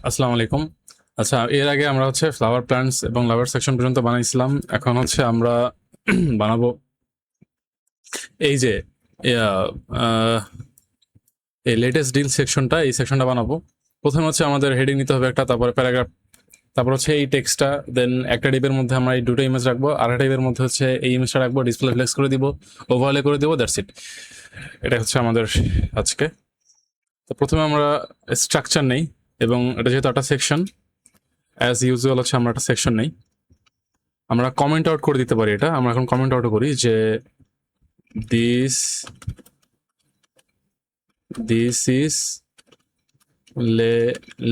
আসসালামু আলাইকুম। আচ্ছা, এর আগে আমরা হচ্ছে ফ্লাওয়ার প্ল্যান্টস এবং লাভার সেকশন পর্যন্ত বানাইছিলাম। এখন হচ্ছে আমরা বানাবো এই যে ইয়া আহ, এই লেটেস্ট ডিল সেকশনটা, এই সেকশনটা বানাবো। প্রথমে হচ্ছে আমাদের হেডিং নিতে হবে একটা, তারপরে প্যারাগ্রাফ, তারপর হচ্ছে এই টেক্সটটা, দেন একটা ডিপের মধ্যে আমরা এই দুটো ইমেজ রাখবো, আর একটা ডিপের মধ্যে হচ্ছে এই ইমেজটা রাখবো, ডিসপ্লে ফ্লেক্স করে দিব, ওভারলে করে দিব, দ্যাটস ইট। এটা হচ্ছে আমাদের আজকে। তো প্রথমে আমরা স্ট্রাকচার নেই, এবং এটা যেহেতু একটা সেকশন, অ্যাজ ইউজুয়াল হচ্ছে আমরা একটা সেকশন নেই। আমরা কমেন্ট আউট করে দিতে পারি। এটা আমরা এখন কমেন্ট আউট করি যে দিস দিস ইজ লে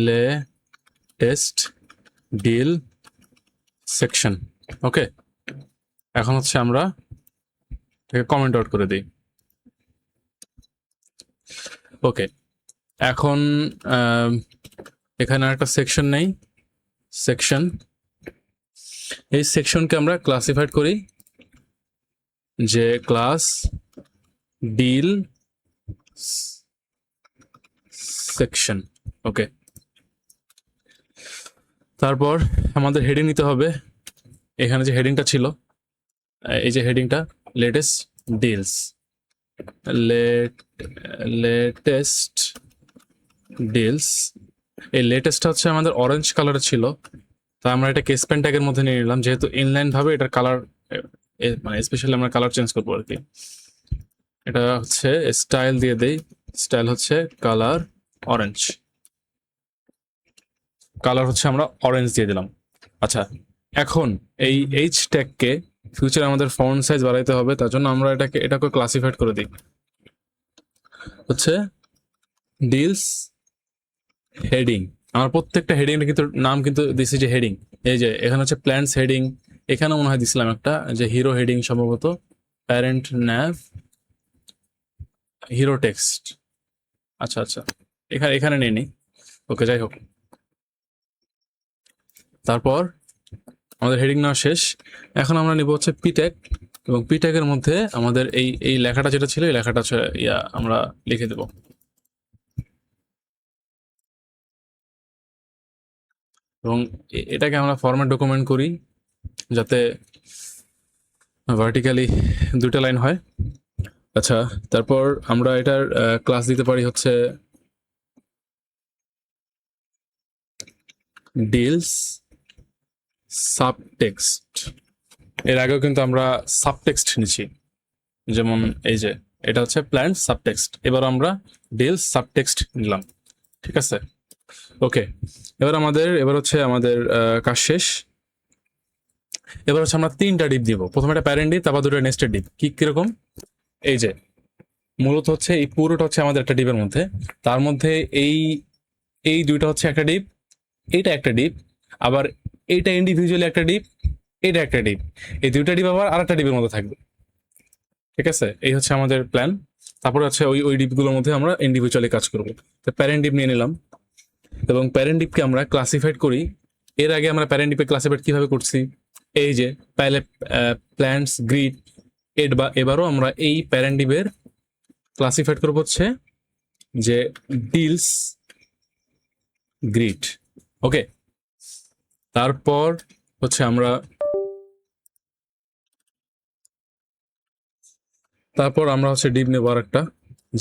লেটেস্ট ডিল সেকশন। ওকে, এখন হচ্ছে আমরা কমেন্ট আউট করে দিই। ওকে, এখন এখানে একটা সেকশন নেই, সেকশন। এই সেকশনকে আমরা ক্লাসিফাইড করি যে ক্লাস ডিল সেকশন। ওকে, তারপর আমাদের হেডিং নিতে হবে। এখানে যে হেডিংটা ছিল, এই যে হেডিংটা লেটেস্ট ডিলস, লেটেস্ট ডিলস। এই লেটেস্টটা হচ্ছে আমাদের অরেঞ্জ কালারের ছিল, তা আমরা এটা কেস পেন ট্যাগের মধ্যে নিয়ে নিলাম, যেহেতু ইনলাইন ভাবে এটার কালার, মানে স্পেশালি আমরা কালার চেঞ্জ করবো আর কি। এটা হচ্ছে স্টাইল দিয়ে দেই, স্টাইল হচ্ছে কালার অরেঞ্জ, কালার হচ্ছে আমরা অরেঞ্জ দিয়ে দিলাম। আচ্ছা, এখন এই এইচ ট্যাগকে ফিউচারে আমাদের ফন্ট সাইজ বাড়াইতে হবে, তার জন্য আমরা এটাকে ক্লাসিফাইড করে দিই হচ্ছে ডিলস হেডিং। আমার প্রত্যেকটা হেডিং কিন্তু নাম কিন্তু দিছি যে হেডিং। এই যে এখানে হচ্ছে প্ল্যান্টস হেডিং, এখানে মনে হয় দিছিলাম একটা যে হিরো হেডিং, সম্ভবত প্যারেন্ট ন্যাভ হিরো টেক্সট। আচ্ছা আচ্ছা, এখানে এখানে নেই নি। ওকে, যাই হোক, তারপর আমাদের হেডিং নেওয়া শেষ। এখন আমরা নিব হচ্ছে পি ট্যাগ, এবং পি ট্যাগের মধ্যে আমাদের এই এই লেখাটা যেটা ছিল, এই লেখাটা হচ্ছে আমরা লিখে দেব। এবং এটাকে আমরা ফরম্যাট ডকুমেন্ট করি যাতে ভার্টিক্যালি দুইটা লাইন হয়। আচ্ছা, তারপর আমরা এটার ক্লাস দিতে পারি হচ্ছে ডিলস সাবটেক্সট। এর আগেও কিন্তু আমরা সাবটেক্সট নিচ্ছি, যেমন এই যে এটা হচ্ছে প্ল্যান্ট সাবটেক্সট, এবার আমরা ডিলস সাবটেক্সট নিলাম। ঠিক আছে, ওকে। এবার হচ্ছে আমাদের কাজ শেষ। এবার হচ্ছে আমরা তিনটা ডিপ দিব, প্রথমে একটা প্যারেন্ট ডিপ, তারপর দুটো নেস্টেড ডিপ। কি কিরকম? এই যে মূলত হচ্ছে এই পুরোটা হচ্ছে আমাদের একটা ডিপের মধ্যে, তার মধ্যে এই এই দুইটা হচ্ছে একটা ডিপ, এইটা একটা ডিপ, আবার এইটা ইন্ডিভিজুয়ালি একটা ডিপ, এটা একটা ডিপ, এই দুইটা ডিপ আবার আর একটা ডিপের মধ্যে থাকবে। ঠিক আছে, এই হচ্ছে আমাদের প্ল্যান। তারপরে হচ্ছে ওই ওই ডিপগুলোর মধ্যে আমরা ইন্ডিভিজুয়ালি কাজ করবো। তো প্যারেন্ট ডিপ নিয়ে নিলাম, এবং প্যারেন্ট ডিপকে আমরা ক্লাসিফাইড করি। এর আগে আমরা প্যারেন্ট ডিপে ক্লাসিফাইড কিভাবে করছি, এই যে প্ল্যান্টস গ্রিড। এবারও আমরা এই প্যারেন্ট ডিপের ক্লাসিফাইড করবো হচ্ছে যে ডিলস গ্রিড। ওকে, তারপর হচ্ছে আমরা হচ্ছে ডিপ নেবো আর একটা,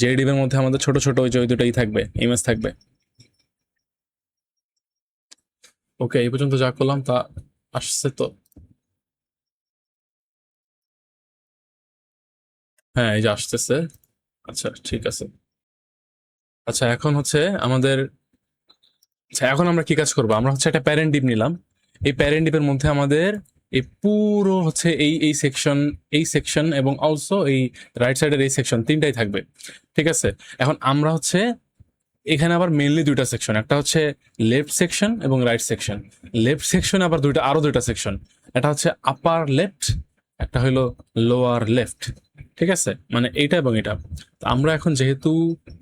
যে ডিপের মধ্যে আমাদের ছোট ছোট ওই যে ওই দুটোই থাকবে, ইমেজ থাকবে। ওকে, এই পর্যন্ত যা করলাম তা আসছে তো? হ্যাঁ, এই যে আসতেছে। আচ্ছা, ঠিক আছে। আচ্ছা, এখন হচ্ছে আমাদের, আচ্ছা এখন আমরা কি কাজ করবো, আমরা হচ্ছে একটা প্যারেন্ট ডিপ নিলাম। এই প্যারেন্ট ডিপের মধ্যে আমাদের এই পুরো হচ্ছে এই সেকশন এবং অলসো এই রাইট সাইডের এই সেকশন, তিনটাই থাকবে। ঠিক আছে, এখন আমরা হচ্ছে এখানে আবার মেইনলি দুইটা সেকশন, একটা হচ্ছে লেফট সেকশন এবং রাইট সেকশন। লেফট সেকশন আবার আরো দুইটা সেকশন, একটা হচ্ছে আপার লেফট, একটা হলো লোয়ার লেফট। ঠিক আছে, মানে এইটা এবং এটা। তো আমরা এখন যেহেতু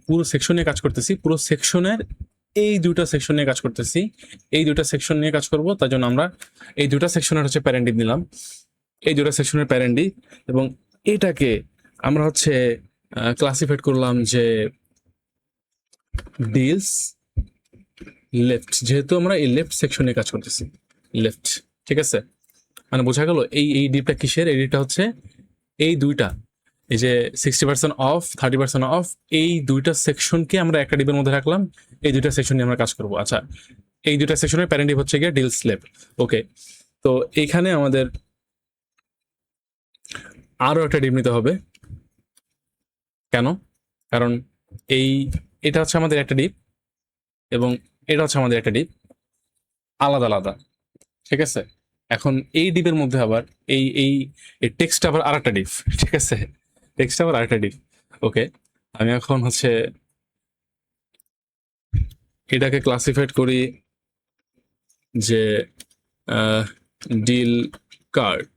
পুরো সেকশন নিয়ে কাজ করতেছি, পুরো সেকশনের এই দুইটা সেকশন নিয়ে কাজ করতেছি, এই দুইটা সেকশন নিয়ে কাজ করব, তার জন্য আমরা এই দুইটা সেকশনের হচ্ছে প্যারেন্ট ডিপ নিলাম, এই দুইটা সেকশনের প্যারেন্ট ডিপ। এবং এটাকে আমরা হচ্ছে ক্লাসিফাইড করলাম যে ডিলস লেফট, যেহেতু আমরা এই লেফট সেকশনে কাজ করতেছি, লেফট, ঠিক আছে, মানে বোঝা গেল এই ডিপটা কিসের, এই ডিপটা হচ্ছে এই দুইটা, এই যে 60% অফ 30% অফ, এই দুইটা সেকশনকে আমরা একটা ডিপের মধ্যে রাখলাম, এই দুইটা সেকশন নিয়ে আমরা কাজ করবো। আচ্ছা, এই দুইটা সেকশনের প্যারেন্ট ডিপ হচ্ছে গিয়ে ডিল স্লেপ। ওকে, তো এইখানে আমাদের আরো একটা ডিপ নিতে হবে। কেন? কারণ এটা হচ্ছে আমাদের একটা ডিপ এবং এটা হচ্ছে আমাদের একটা ডিপ, আলাদা আলাদা, ঠিক আছে। এখন এই ডিপের মধ্যে আবার এই এই টেক্সট আবার আরেকটা ডিপ, ঠিক আছে, টেক্সট আবার আরেকটা ডিপ। ওকে, আমি এখন হচ্ছে এটাকে ক্লাসিফাইড করি যে ডিল কার্ড,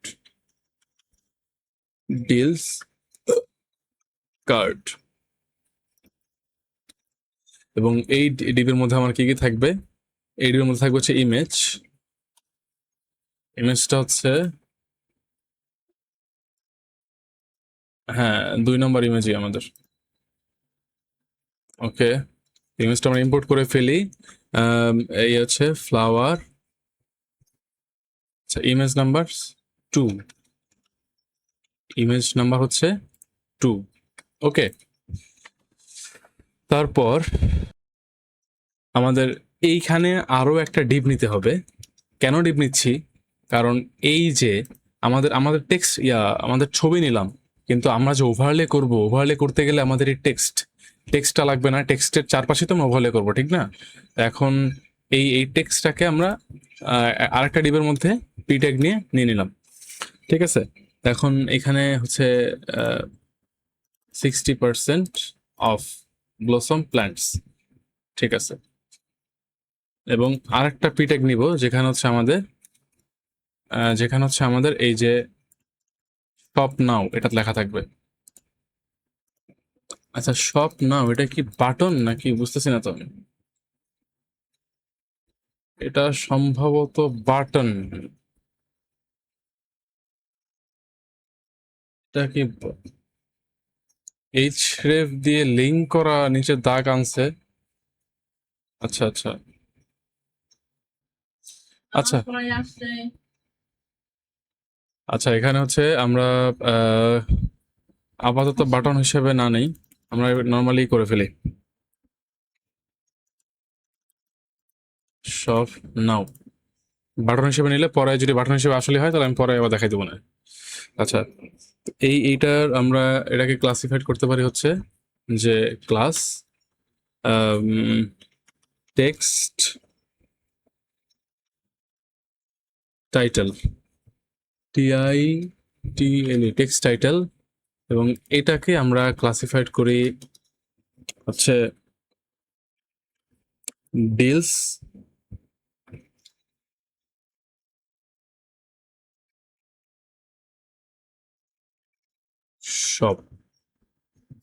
ডিলস কার্ড, এবং এই ডিপের মধ্যে আমার কি কি থাকবে, এই ডিপের মধ্যে থাকবে হচ্ছে ইমেজ, ইমেজটা হচ্ছে হ্যাঁ 2 নম্বর ইমেজই আমাদের। ওকে, ইমেজটা আমরা ইম্পোর্ট করে ফেলি, এই হচ্ছে ফ্লাওয়ার, আচ্ছা ইমেজ নাম্বার 2, ইমেজ নাম্বার হচ্ছে 2। ওকে, তারপর আমাদের এইখানে আরো একটা ডিপ নিতে হবে। কেন ডিপ নিচ্ছি? কারণ এই যে আমাদের আমাদের টেক্সট আমাদের ছবি নিলাম, কিন্তু আমরা যে ওভারলে করব, ওভারলে করতে গেলে আমাদের এই টেক্সটটা লাগবে না, টেক্সটের চারপাশে তো আমরা ওভারলে করবো, ঠিক না? এখন এই টেক্সটটাকে আমরা আরেকটা ডিপের মধ্যে পি ট্যাগ নিয়ে নিলাম, ঠিক আছে। এখন এখানে হচ্ছে 60% অফ ব্লসম প্ল্যান্টস, ঠিক আছে, এবং আরেকটা পি ট্যাগ নিব যেখানে হচ্ছে আমাদের এই যে শপ নাও এটা লেখা থাকবে। আচ্ছা, শপ নাও এটা কি বাটন নাকি বুঝতেছি না তো আমি, এটা সম্ভবত বাটন, এটা কি এইচ রেফ দিয়ে লিঙ্ক করা নিচে দাগ আনছে। আচ্ছা আচ্ছা আচ্ছা আচ্ছা, এখানে হচ্ছে আমরা আপাতত বাটন হিসেবে না নেই, আমরা নর্মালি করে ফেলি শপ নাও, বাটন হিসেবে নিলে পরে যদি বাটন হিসেবে আসলে হয় তাহলে আমি পরে আবার দেখাই দেবো না। আচ্ছা, এইটার আমরা এটাকে ক্লাসিফাইড করতে পারি হচ্ছে যে class text title, TITLE text title, এবং এটাকে আমরা ক্লাসিফাইড করি হচ্ছে ডিলস শপ।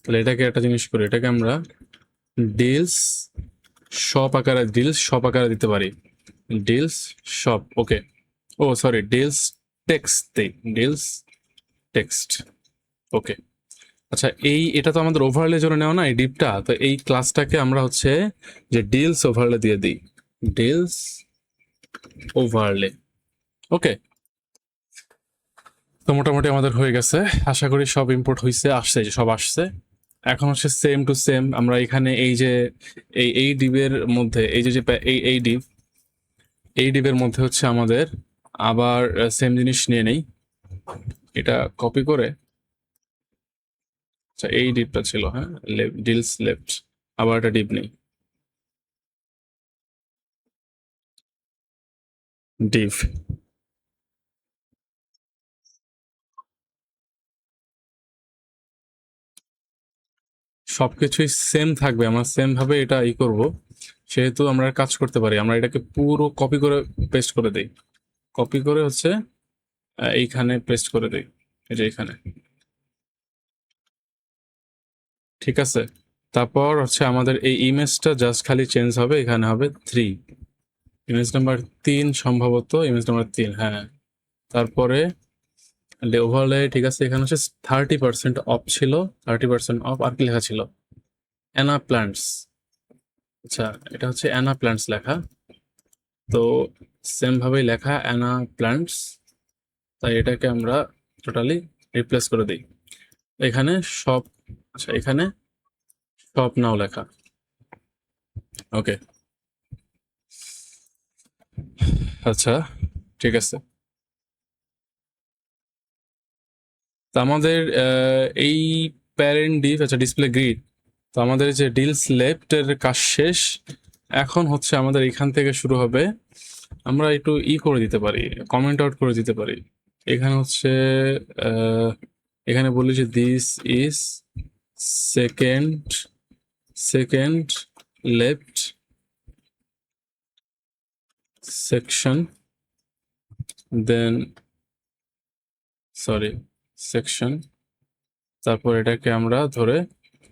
তাহলে এটাকে একটা জিনিস করি, এটাকে আমরা ডিলস শপ আকারে দিতে পারি, ডিলস শপ। ওকে, ও সরি, ডিলস টেক্সট দেই, ডিলস টেক্সট। ওকে, আচ্ছা, এটা তো আমাদের ওভারলে জন্য নেওয়া না এই ডিপটা, তো এই ক্লাসটাকে আমরা হচ্ছে যে ডিলস ওভারলে দিয়ে দিই, ডিলস ওভারলে। ওকে, তো মোটামুটি আমাদের হয়ে গেছে, আশা করি সব ইম্পোর্ট হয়েছে, আসছে, যে সব আসছে। এখন হচ্ছে সেম টু সেম আমরা এখানে এই যে এই ডিবের মধ্যে এই যে এই ডিবের মধ্যে হচ্ছে আমাদের আবার সেম জিনিস নিয়ে নেই, এটা কপি করে, আচ্ছা এই ডিপটা ছিল, হ্যাঁ ডিলস লেফট, আবার একটা ডিপ নেই, ডিভ, সবকিছুই সেম থাকবে, আমরা সেম ভাবে এটা করব, সেহেতু আমরা কাজ করতে পারি, আমরা এটাকে পুরো কপি করে পেস্ট করে দেই, কপি করে হচ্ছে এইখানে পেস্ট করে দেই, এই যে এখানে, ঠিক আছে। তারপর হচ্ছে আমাদের এই ইমেজটা জাস্ট খালি চেঞ্জ হবে, এখানে হবে 3, ইমেজ নাম্বার 3 সম্ভবত, ইমেজ নাম্বার 3, হ্যাঁ। তারপরে ওভারলে, ঠিক আছে, এখানে হচ্ছে 30% অফ ছিল, 30% অফ, আর কি লেখা ছিল, অ্যানা প্ল্যান্টস, আচ্ছা, এটা হচ্ছে অ্যানা প্ল্যান্টস লেখা, তো সেম ভাবেই লেখা অ্যানা প্ল্যান্টস, তাই এটাকে আমরা টোটালি রিপ্লেস করে দিই। এখানে সব, আচ্ছা এখানে সব নাও লেখা। ওকে, আচ্ছা ঠিক আছে। তো আমাদের এই প্যারেন্ট ডিভ, আচ্ছা ডিসপ্লে গ্রিড, তো আমাদের যে ডিলস লেফটের কাজ শেষ। এখন হচ্ছে আমাদের এখান থেকে শুরু হবে। আমরা একটু করে দিতে পারি, কমেন্ট আউট করে দিতে পারি। এখানে হচ্ছে আহ, এখানে বলি যে this is second second left section, then sorry section, তারপর এটাকে আমরা ধরে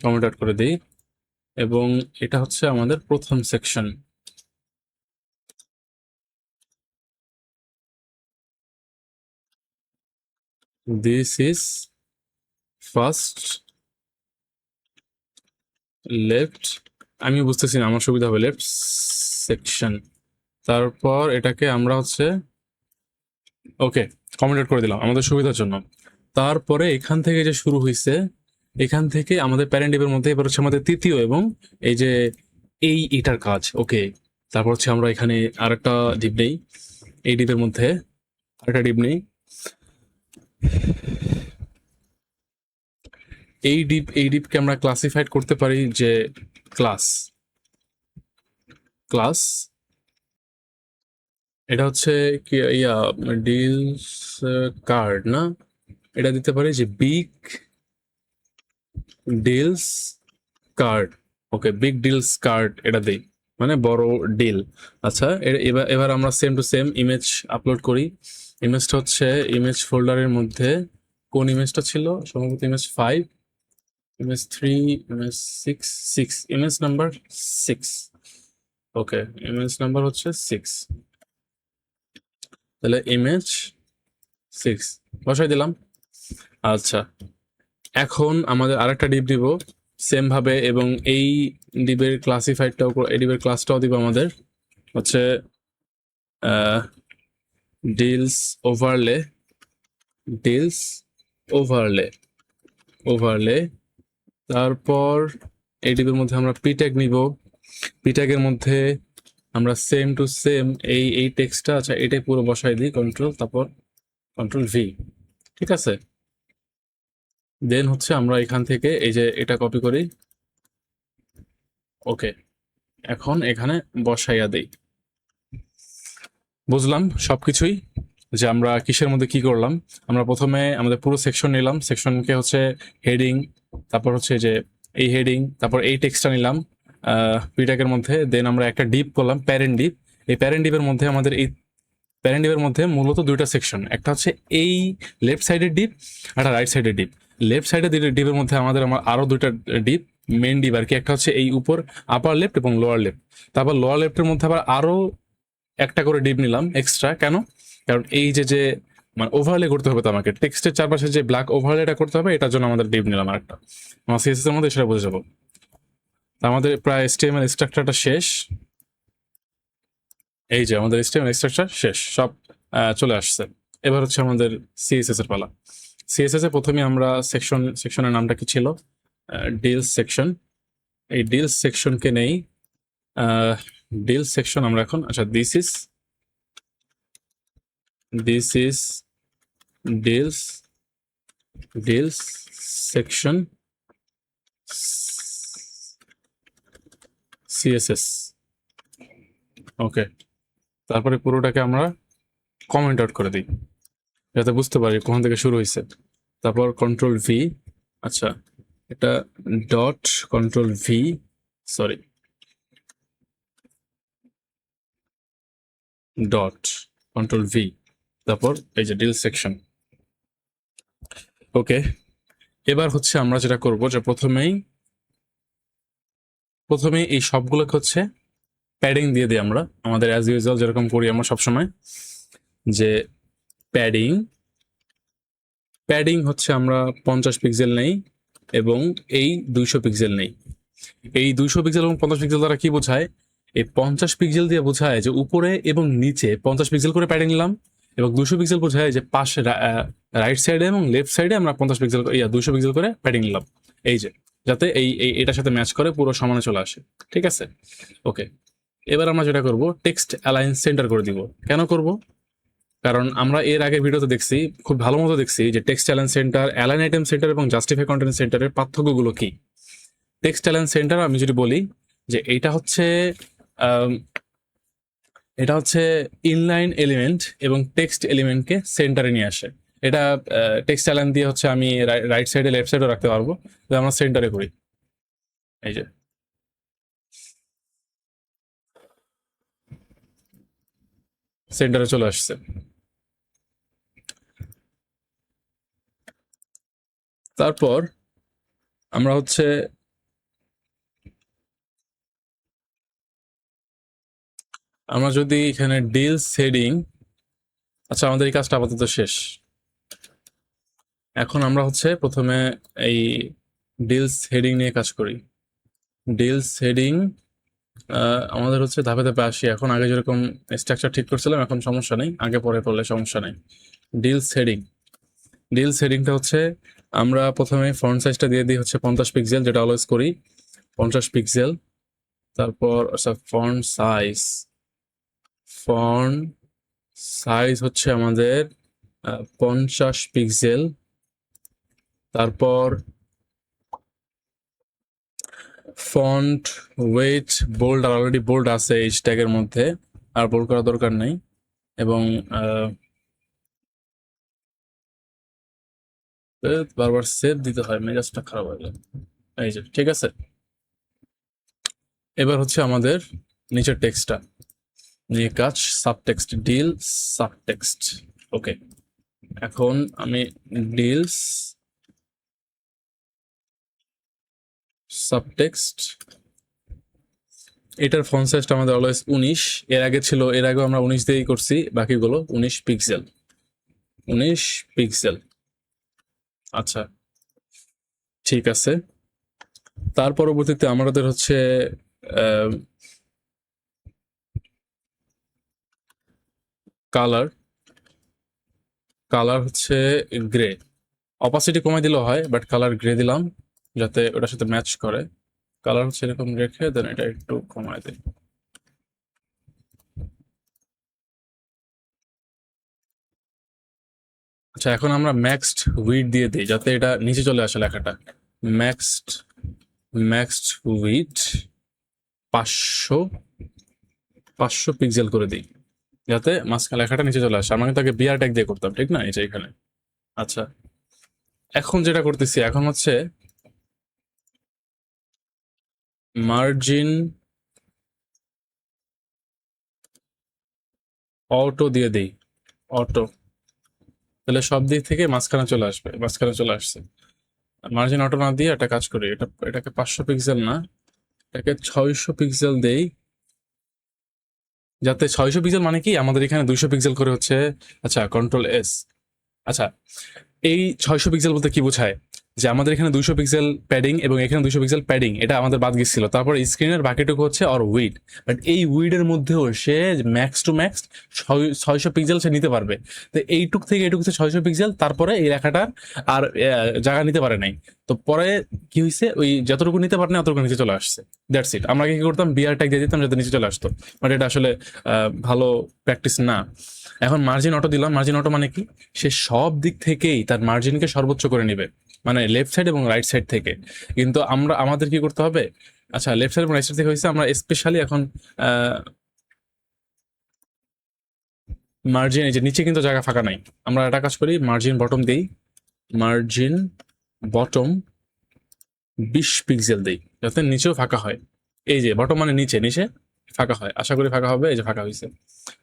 কমেন্ট আউট করে দিই, এবং এটা হচ্ছে আমাদের প্রথম section. This is first left, আমি বুঝতেছি না, আমার সুবিধা হবে লেফট সেকশন। তারপর এটাকে আমরা হচ্ছে ওকে কমেন্ট আউট করে দিলাম আমাদের সুবিধার জন্য। তারপরে এখান থেকে যে শুরু হয়েছে, এখান থেকে আমাদের প্যারেন্টিভের মধ্যে এবার হচ্ছে আমাদের তৃতীয় এবং এই যে এটার কাজ। ওকে, তারপর হচ্ছে আমরা এখানে আরেকটা ডিপ নেই, এই ডিপের মধ্যে আরেকটা ডিপ নেই। এই ডিপকে আমরা ক্লাসিফাইড করতে পারি যে ক্লাস ক্লাস এটা হচ্ছে কি ইয়া ডিলস কার্ড না, এটা দিতে পারি যে বিগ ডিলস কার্ড। ওকে, বিগ ডিলস কার্ড এটা দেই, মানে বড় ডিল। আচ্ছা, এবার এবার আমরা same to same image upload করি। ইমেজটা হচ্ছে ইমেজ ফোল্ডারের মধ্যে কোন ইমেজটা ছিল, সম্ভবত image 5, image 3, image 6, image number 6। ওকে, ইমেজ নাম্বার হচ্ছে 6, তাহলে ইমেজ 6 বসাই দিলাম। আচ্ছা, এখন আমাদের আরেকটা ডিপ দিব সেম ভাবে, এবং এই ডিবের ক্লাসিফাইডটাও এই ডিবের ক্লাসটাও দিব আমাদের হচ্ছে deals overlay, deals overlay overlay. তারপর এই ডিবের মধ্যে আমরা পি ট্যাগ নিব, পি ট্যাগের মধ্যে আমরা সেম টু সেম এই টেক্সটটা, আচ্ছা এটাই পুরো বসাই দিই, কন্ট্রোল তারপর কন্ট্রোল ভি, ঠিক আছে। দেন হচ্ছে আমরা এখান থেকে এই যে এটা কপি করি। ওকে, এখন এখানে বসাইয়া দেই। বুঝলাম সবকিছুই, যে আমরা কিসের মধ্যে কি করলাম। আমরা প্রথমে আমাদের পুরো সেকশন নিলাম, সেকশনকে হচ্ছে হেডিং, তারপর হচ্ছে যে এই হেডিং, তারপর এই টেক্সটটা নিলাম পিটাকের মধ্যে। দেন আমরা একটা ডিপ করলাম প্যারেন্ট ডিপ। এই প্যারেন্ট ডিপের মধ্যে আমাদের এই প্যারেন্ট ডিপের মধ্যে মূলত দুইটা সেকশন, একটা হচ্ছে এই লেফট সাইডের ডিপ, একটা রাইট সাইডের ডিপ। লেফট সাইডের ডিপের মধ্যে আমাদের আরো দুইটা ডিপ, মেন ডিপ আর কি, একটা হচ্ছে এই উপর আপার লেফট এবং লোয়ার লেফট। তারপর লোয়ার লেফটের মধ্যে আবার আরো একটা করে ডিপ নিলাম এক্সট্রা, কেন? কারণ এই যে মানে ওভারলে করতে হবে, তো আমাকে টেক্সটের চারপাশে যে ব্ল্যাক ওভারলেটা করতে হবে, এটার জন্য আমাদের ডিপ নিলাম আরেকটা। আমার সিএসএস এর মধ্যে সেটা বুঝে যাবো। আমাদের প্রায় এসটিএমএল স্ট্রাকচারটা শেষ। এই যে আমাদের এসটিএমএল স্ট্রাকচার শেষ, সব চলে আসছে। এবার হচ্ছে আমাদের সিএসএস এর পালা। সিএসএস এ প্রথমে আমরা সেকশনের নামটা কি ছিল? Deals section. এই ডিলস সেকশনকে নেই, ডিলস সেকশন আমরা এখন, আচ্ছা this is deals deals section CSS. Okay, তারপরে পুরোটাকে আমরা কমেন্ট আউট করে দিই যাতে বুঝতে পারি কোথা থেকে শুরু হয়েছে। তারপর কন্ট্রোল ভি, আচ্ছা এটা dot control V, sorry dot control V, তারপর এই যে ডিল সেকশন। ওকে, এবার হচ্ছে আমরা যেটা করব যে প্রথমেই এই সবগুলোকে হচ্ছে প্যাডিং দিয়ে দিই আমরা, আমাদের অ্যাজ ইউজুয়াল যেরকম করি আমরা সবসময়, যে প্যাডিং প্যাডিং হচ্ছে আমরা 50 পিক্সেল নেই এবং এই 200 পিক্সেল নেই। এই 200 পিক্সেল এবং 50 পিক্সেল দ্বারা কি বোঝায়? এই 50 পিক্সেল দিয়ে বোঝায় যে উপরে এবং নিচে 50 পিক্সেল করে প্যাডিং নিলাম, এবং 200 পিক্সেল বোঝায় যে পাশে রাইট সাইডে এবং লেফট সাইডে আমরা 50 পিক্সেল 200 পিক্সেল করে প্যাডিং নিলাম। এই যে যাতে এটার সাথে ম্যাচ করে পুরো সমানে চলে আসে। ঠিক আছে, ওকে। এবার আমরা যেটা করব, টেক্সট অ্যালাইন সেন্টার করে দিব। কেন করব? কারণ আমরা এর আগে ভিডিওতে দেখছি, খুব ভালো মতো দেখছি যে text align centre, align item centre এবং জাস্টিফাই কন্টেন্ট সেন্টারের পার্থক্যগুলো কি। টেক্সট অ্যালাইন সেন্টার আমি যদি বলি যে এটা হচ্ছে ইনলাইন এলিমেন্ট এবং টেক্সট এলিমেন্টকে সেন্টারে নিয়ে আসে। এটা টেক্সট অ্যালাইন দিয়ে হচ্ছে আমি রাইট সাইডে লেফট সাইডে রাখতে পারবো, আমরা সেন্টারে করি। এই যে সেন্টারে চলে আসছে। তারপর আমরা হচ্ছে আমরা যদি এখানে ডিলস হেডিং, আচ্ছা আমাদের এই কাজটা আপাতত শেষ। এখন আমরা হচ্ছে প্রথমে এই ডিলস হেডিং নিয়ে কাজ করি। ডিলস হেডিং আমাদের হচ্ছে ধাপে ধাপে আসি। এখন আগে যেরকম স্ট্রাকচার ঠিক করছিলাম এখন সমস্যা নেই, আগে পরে করলে সমস্যা নেই। ডিলস হেডিংটা হচ্ছে আমরা প্রথমে ফন্ট সাইজটা দিয়ে দিই হচ্ছে 50 পিক্সেল, যেটা অলওয়েজ করি 50 পিক্সেল। তারপর আচ্ছা ফন্ট সাইজ হচ্ছে আমাদের 50 পিক্সেল। তারপর ফন্ট ওয়েট বোল্ড, আর অলরেডি বোল্ড আছে এই ট্যাগের মধ্যে, আর বোল্ড করার দরকার নেই। এবং বারবার সেভ দিতে হয়, মেজাজটা খারাপ হয়ে যায়। এই যে ঠিক আছে। এবার হচ্ছে আমাদের নিচের টেক্সটটা নিয়ে কাজ, সাবটেক্সট, ডিল সাবটেক্সট। ওকে, এখন আমি ডিলস সাবটেক্সট, এটার ফন্ট সাইজটা আমাদের অলওয়েজ 19। এর আগে আমরা 19 দিয়েই করছি, বাকিগুলো 19 পিক্সেল। 19 পিক্সেল, আচ্ছা ঠিক আছে। তার পরবর্তীতে আমাদের হচ্ছে কালার হচ্ছে গ্রে। অপাসিটি কমাই দিলেও হয়, বাট কালার গ্রে দিলাম যাতে ওটার সাথে ম্যাচ করে। কালার হচ্ছে এরকম রেখে দেন এটা একটু কমায় দিই। আচ্ছা, এখন আমরা ম্যাক্সড উইড দিয়ে দিই যাতে এটা নিচে চলে আসে লেখাটা। ম্যাক্সড উইড 500 পিক্সেল করে দিই যাতে মাঝখানে লেখাটা নিচে চলে আসে। আমরা কিন্তু আগে বিআর ট্যাগ দিয়ে করতাম, ঠিক না? এই যে এখানে। আচ্ছা, এখন যেটা করতেছি এখন হচ্ছে মার্জিন অটো দিয়ে দিই, অটো, তাহলে সব দিক থেকে মাঝখানে চলে আসবে। মাঝখানে চলে আসছে। মার্জিন অটো না দিয়ে একটা কাজ করি, এটাকে 500 পিক্সেল না, এটাকে 600 পিক্সেল দেই, যাতে 600 পিক্সেল মানে কি আমাদের এখানে 200 পিক্সেল করে হচ্ছে। আচ্ছা, কন্ট্রোল এস। আচ্ছা, এই 600 পিক্সেল বলতে কি বোঝায়? যে আমাদের এখানে 200 পিক্সেল প্যাডিং এবং এখানে 200 পিক্সেল প্যাডিং, এটা আমাদের বাদ গেছিল। তারপর স্ক্রিনের বাকিটুকু হচ্ছে অর উইড, বাট এই উইডের মধ্যেও সে ম্যাক্স টু ম্যাক্স 600 পিক্সেল সে নিতে পারবে। তো এইটুক থেকে এইটুকু 600 পিক্সেল, তারপরে এই লেখাটার আর জায়গা নিতে পারে নাই। তো পরে কি হয়েছে, ওই যতটুকু নিতে পারে না অতটুকু নিচে চলে আসছে। That's it. আমরা কি করতাম, বিআর ট্যাগ দিয়ে দিতাম যাতে নিচে চলে আসতো, বাট এটা আসলে ভালো প্র্যাকটিস না। এখন মার্জিন অটো দিলাম। মার্জিন অটো মানে কি, সে সব দিক থেকেই তার মার্জিনকে সর্বোচ্চ করে নিবে, মানে লেফট সাইড এবং রাইট সাইড থেকে। কিন্তু আমাদের কি করতে হবে? আচ্ছা, লেফট সাইড এবং রাইট সাইড থেকে হয়েছে, আমরা স্পেশালি এখন মার্জিন, এই যে নিচে কিন্তু জায়গা ফাঁকা নাই, আমরা একটা কাজ করি, মার্জিন বটম দিই। মার্জিন বটম 20 পিক্সেল দিই যাতে নিচেও ফাঁকা হয়। এই যে বটম মানে নিচে, নিচে ফাঁকা হয়, আশা করি ফাঁকা হবে। এই যে ফাঁকা হয়েছে।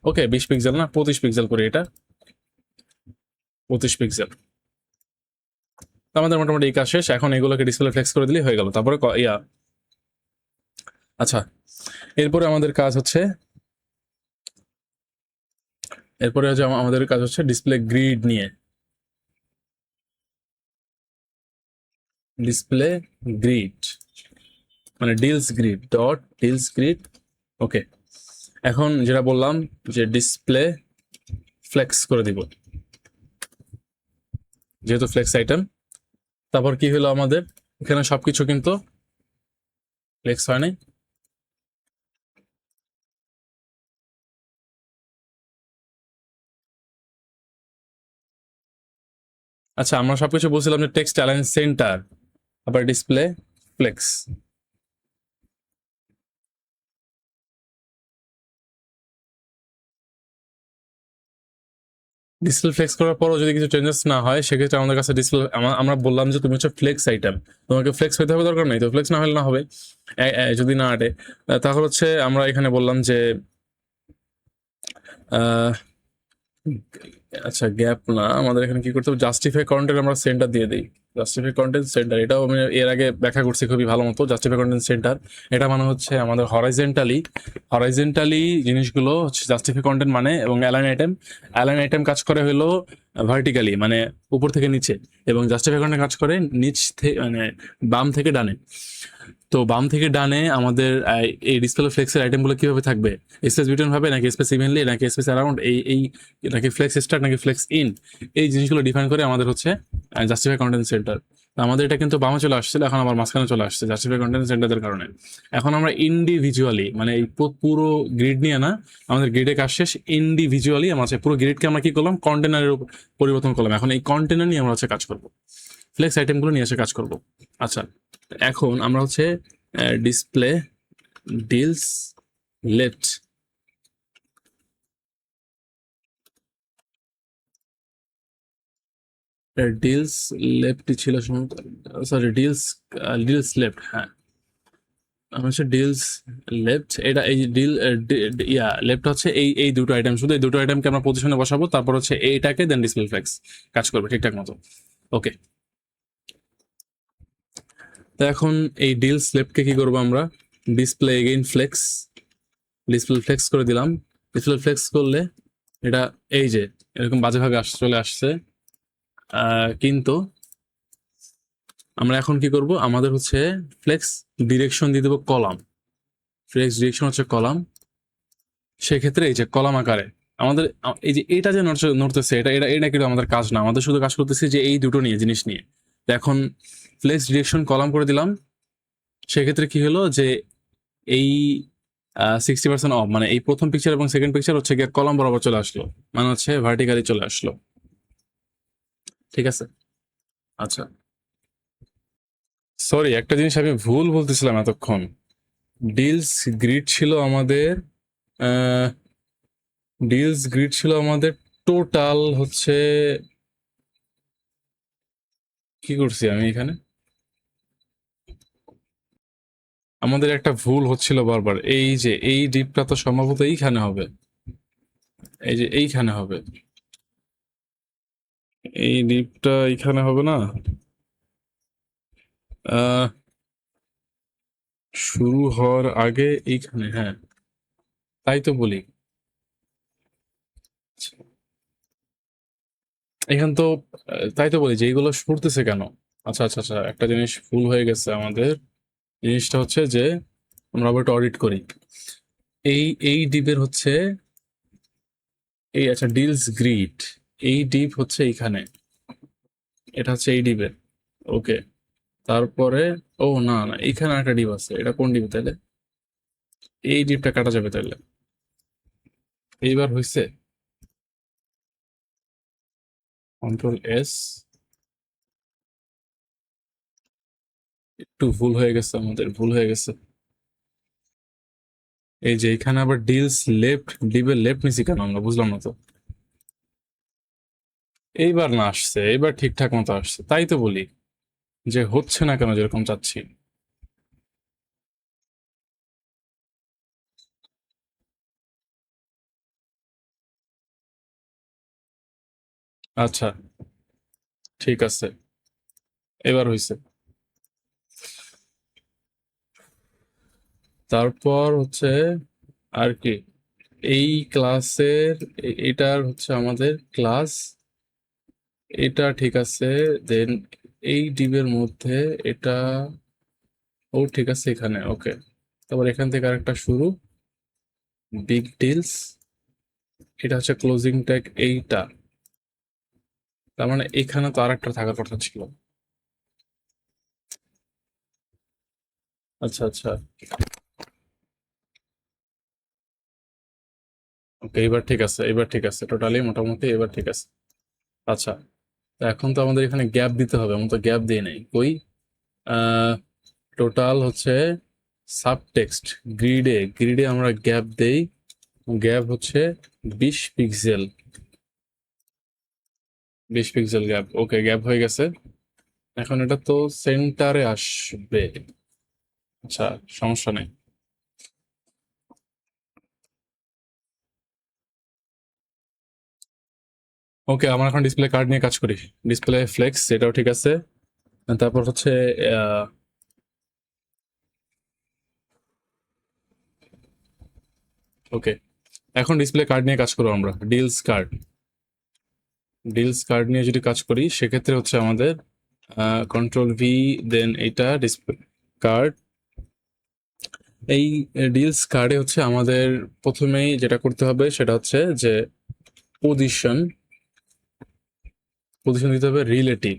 ওকে, 20 পিক্সেল না, 25 পিক্সেল করি এটা, 25 পিক্সেল। আমাদের মোটামুটি এই কাজ শেষ। এখন এগুলোকে ডিসপ্লে ফ্লেক্স করে দিলেই হয়ে গেল। তারপরে আচ্ছা, এরপরে আমাদের কাজ হচ্ছে আমাদের কাজ হচ্ছে ডিসপ্লে গ্রিড নিয়ে। ডিসপ্লে গ্রিড মানে deals grid dot deals grid. Okay, এখন যেটা বললাম যে ডিসপ্লে ফ্লেক্স করে দিব, যেহেতু ফ্লেক্স আইটেম। তারপর কি হলো আমাদের এখানে সবকিছু কিন্তু ফ্লেক্স হয় নাই। আচ্ছা, আমরা সবকিছু বলছিলাম যে টেক্সট অ্যালাইন সেন্টার, আবার ডিসপ্লে ফ্লেক্স। ডিসপ্লে ফ্লেক্স করার পরও যদি কিছু চেঞ্জেস না হয়, সেক্ষেত্রে আমাদের কাছে ডিসপ্লে, আমরা বললাম যে তুমি হচ্ছে ফ্লেক্স আইটেম, তোমাকে ফ্লেক্স হইতে হবে, দরকার নেই তো, ফ্লেক্স না হলে না হবে। যদি না আটে, তাহলে হচ্ছে আমরা এখানে বললাম যে আচ্ছা গ্যাপ না, আমাদের এখানে কি করতে হবে, জাস্টিফাই কন্টেন্ট আমরা সেন্টার দিয়ে দিই। জাস্টিফাই কন্টেন্ট সেন্টার, এটাও আমি এর আগে ব্যাখ্যা করছি খুবই ভালো মতো। জাস্টিফাই কন্টেন্ট সেন্টার এটা মানে হচ্ছে আমাদের হরাইজেন্টালি জিনিসগুলো হচ্ছে জাস্টিফাই কন্টেন্ট মানে, এবং অ্যালাইন আইটেম কাজ করে হলো ভার্টিক্যালি মানে উপর থেকে নিচে, এবং জাস্টিফাই কন্টেন্ট কাজ করে নিচ থেকে মানে বাম থেকে ডানে। তো বাম থেকে ডানে আমাদের এই ডিসপ্লে ফ্লেক্সের আইটেমগুলো কিভাবে থাকবে, স্পেস বিটুইন ভাবে নাকি স্পেস ইভেনলি নাকি স্পেস অ্যারাউন্ড, এই নাকি ফ্লেক্স স্টার্ট নাকি ফ্লেক্স ইন, এই জিনিসগুলো ডিফাইন করে আমাদের হচ্ছে জাস্টিফাই কন্টেন্ট সেন্টার। আমাদের এটা কিন্তু বামে চলে আসছিল, এখন আবার মাঝখানে চলে আসছে জাস্টিফাই কন্টেন্ট সেন্টারের কারণে। এখন আমরা ইন্ডিভিজুয়ালি মানে এই পুরো গ্রিড নিয়ে না, আমাদের গ্রিডে কাজ শেষ, ইন্ডিভিজুয়ালি আমরা পুরো গ্রিডকে আমরা কি করলাম, কন্টেনারের পরিবর্তন করলাম। এখন এই কন্টেনার নিয়ে আমরা হচ্ছে কাজ করবো, ফ্লেক্স আইটেমগুলো নিয়ে এসে কাজ করবো। আচ্ছা, এখন আমরা হচ্ছে display deals left, deals left ছিল, সরি ডিলস ডিলস লেফট, হ্যাঁ হচ্ছে ডিলস লেফট। এটা এই ডিল ইয়া লেফট হচ্ছে এই দুটো আইটেম, শুধু এই দুটো আইটেমকে আমরা পজিশনে বসাবো, তারপর হচ্ছে এইটাকে দেন ডিসপ্লে ফ্লেক্স কাজ করবে ঠিকঠাক মতো। ওকে, তো এখন এই ডিলস লেফটকে কি করবো আমরা, display again flex, display flex করে দিলাম। ডিসপ্লে ফ্লেক্স করলে এটা এই যে এরকম বাজেভাবে চলে আসছে, কিন্তু আমরা এখন কি করব, আমাদের হচ্ছে ফ্লেক্স ডিরেকশন দিয়ে দেবো কলাম, ফ্লেক্স ডিরেকশন হচ্ছে কলাম। সেক্ষেত্রে এই যে কলাম আকারে আমাদের এই যে এটা যে নড়তেছে, এটা এটা এটা কিন্তু আমাদের কাজ না, আমাদের শুধু কাজ করতেছি যে এই দুটো নিয়ে জিনিস নিয়ে। এখন ফ্লেক্স ডিরেকশন কলাম করে দিলাম, সেক্ষেত্রে কি হলো যে এই 60% অফ মানে এই প্রথম পিকচার এবং সেকেন্ড পিকচার হচ্ছে গিয়ে কলাম বরাবর চলে আসলো, মানে হচ্ছে ভার্টিক্যালি চলে আসলো। ঠিক আছে, আচ্ছা সরি একটা জিনিস আমি ভুল বলতেছিলাম এতক্ষণ। ডিলস গ্রিড ছিল আমাদের, ডিলস গ্রিড ছিল আমাদের টোটাল হচ্ছে, কি করছি আমি এখানে, আমাদের একটা ভুল হচ্ছিল বারবার, এই যে এই ডিপটা তো সম্ভবত এইখানে হবে, এই যে এইখানে হবে, এই ডিপটা এইখানে হবে না, আহ শুরু হওয়ার আগে এইখানে, হ্যাঁ তাই তো বলি। এখান তো তাই তো বলি যে এইগুলো সরতেছে কেন। আচ্ছা আচ্ছা আচ্ছা, একটা জিনিস ভুল হয়ে গেছে আমাদের, জিনিসটা হচ্ছে যে আমরা আবার একটা অডিট করি। এই ডিপের হচ্ছে এই, আচ্ছা ডিলস গ্রিড, এই ডিপ হচ্ছে এইখানে, এটা হচ্ছে এই ডিপের। ওকে, তারপরে ও না না, এইখানে একটা ডিপ আছে, এটা কোন ডিপ তাহলে, এই ডিপটা কাটা যাবে তাহলে, এইবার হয়েছে, কন্ট্রোল এস, একটু ভুল হয়ে গেছে, আমাদের ভুল হয়ে গেছে। এই যে এখানে আবার ডিলস লেফট, ডিপের লেফট নিছি কেন আমরা, বুঝলাম না তো। এইবার না আসছে, এইবার ঠিকঠাক মতো আসছে, তাই তো বলি যে হচ্ছে না কেন যেরকম চাচ্ছি। আচ্ছা ঠিক আছে, এবার হয়েছে। তারপর হচ্ছে আর কি, এই ক্লাসের এটার হচ্ছে আমাদের ক্লাস, এটা ঠিক আছে। দেন এই ডিবের মধ্যে এটা ও ঠিক আছে এখানে, ওকে। তারপর এখান থেকে আরেকটা শুরু, বিগ ডিলস, এটা হচ্ছে ক্লোজিং ট্যাগ এইটা। তার মানে এখানে তো আরেকটা থাকার কথা ছিল। আচ্ছা আচ্ছা, ওকে, এবার ঠিক আছে, এবার ঠিক আছে, টোটালি মোটামুটি এবার ঠিক আছে। আচ্ছা, তো এখন তো আমাদের এখানে গ্যাপ দিতে হবে, আমি তো গ্যাপ দিই নাই কই। টোটাল হচ্ছে সাবটেক্সট, গ্রিডে গ্রিডে আমরা গ্যাপ দেই, গ্যাপ হচ্ছে 20 পিক্সেল, 20 পিক্সেল গ্যাপ, ওকে গ্যাপ হয়ে গেছে। এখন এটা তো সেন্টারে আসবে। আচ্ছা, সমস্যা নেই। ওকে, আমার এখন ডিসপ্লে কার্ড নিয়ে কাজ করি, ডিসপ্লে ফ্লেক্স এটাও ঠিক আছে। তারপর হচ্ছে ওকে, এখন ডিসপ্লে কার্ড নিয়ে কাজ করবো আমরা, ডিলস কার্ড। ডিলস কার্ড নিয়ে যদি কাজ করি সেক্ষেত্রে হচ্ছে আমাদের কন্ট্রোল ভি, দেন এটা ডিসপ্লে কার্ড। এই ডিলস কার্ডে হচ্ছে আমাদের প্রথমেই যেটা করতে হবে সেটা হচ্ছে যে পজিশন, পজিশন দিতে হবে রিলেটিভ।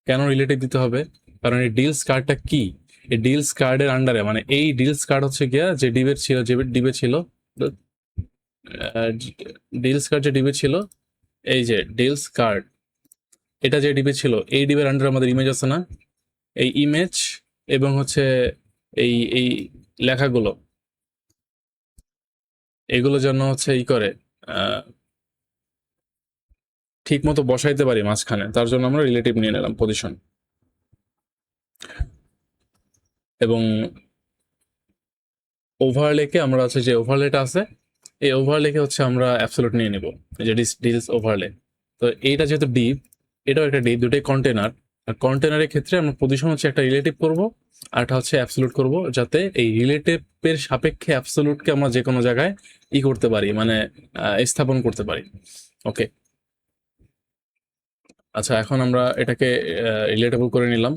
কেন রিলেটিভ দিতে হবে? কারণ এই ডিলস কার্ডটা কি, এই ডিলস কার্ডের আন্ডারে, মানে এই ডিলস কার্ড হচ্ছে গিয়া যে ডিবের ছিল, যে ডিবে ছিল, ডিলস কার্ড যে ডিবে ছিল, এই যে ডিলস কার্ড, এটা যে ডিবে ছিল, এই ডিবের আন্ডারে আমাদের ইমেজ আছে না, এই ইমেজ এবং হচ্ছে এই লেখাগুলো, এগুলো যেন হচ্ছে ই করে ঠিক মতো বসাইতে পারি মাঝখানে, তার জন্য আমরা রিলেটিভ নিয়ে নিলাম পজিশন। এবং ওভারলেকে আমরা হচ্ছে যে ওভারলেটা আছে, এই ওভারলেকে হচ্ছে আমরা অ্যাবসলিউট নিয়ে নিব, যে ডিলস ওভারলে। তো এইটা যেহেতু ডিপ, এটাও একটা ডিপ, দুটোই কন্টেনার। আর কন্টেনারের ক্ষেত্রে আমরা পজিশন হচ্ছে একটা রিলেটিভ করব, আর একটা হচ্ছে অ্যাবসলিউট করব, যাতে এই রিলেটিভের সাপেক্ষে অ্যাবসলিউটকে আমরা যে কোনো জায়গায় ই করতে পারি, মানে স্থাপন করতে পারি। ওকে, আচ্ছা, এখন আমরা এটাকে রিলেটেবল করে নিলাম।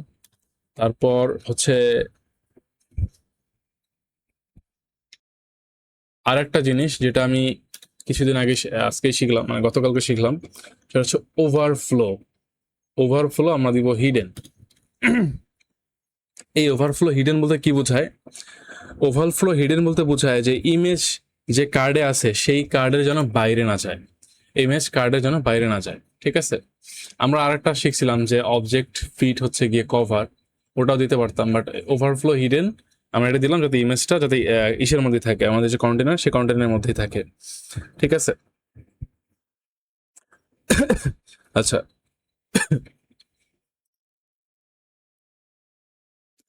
তারপর হচ্ছে আর একটা জিনিস যেটা আমি কিছুদিন আগে আজকেই শিখলাম, মানে গতকালকে শিখলাম, সেটা হচ্ছে ওভারফ্লো। ওভারফ্লো আমরা দিব হিডেন। এই ওভারফ্লো হিডেন বলতে কি বোঝায়? ওভারফ্লো হিডেন বলতে বোঝায় যে ইমেজ যে কার্ডে আছে সেই কার্ডের যেন বাইরে না যায়, ইমেজ কার্ডের যেন বাইরে না যায়, ঠিক আছে। আমরা আরেকটা শিখছিলাম যে অবজেক্ট ফিট হচ্ছে গিয়ে কভার, ওটাও দিতে পারতাম, বাট ওভারফ্লো হিডেন আমরা এটা দিলাম যাতে ইমেজটা যাতে ইসের মধ্যে থাকে, আমাদের যে কন্টেনার সেই কন্টেনারের মধ্যেই থাকে, ঠিক আছে। আচ্ছা,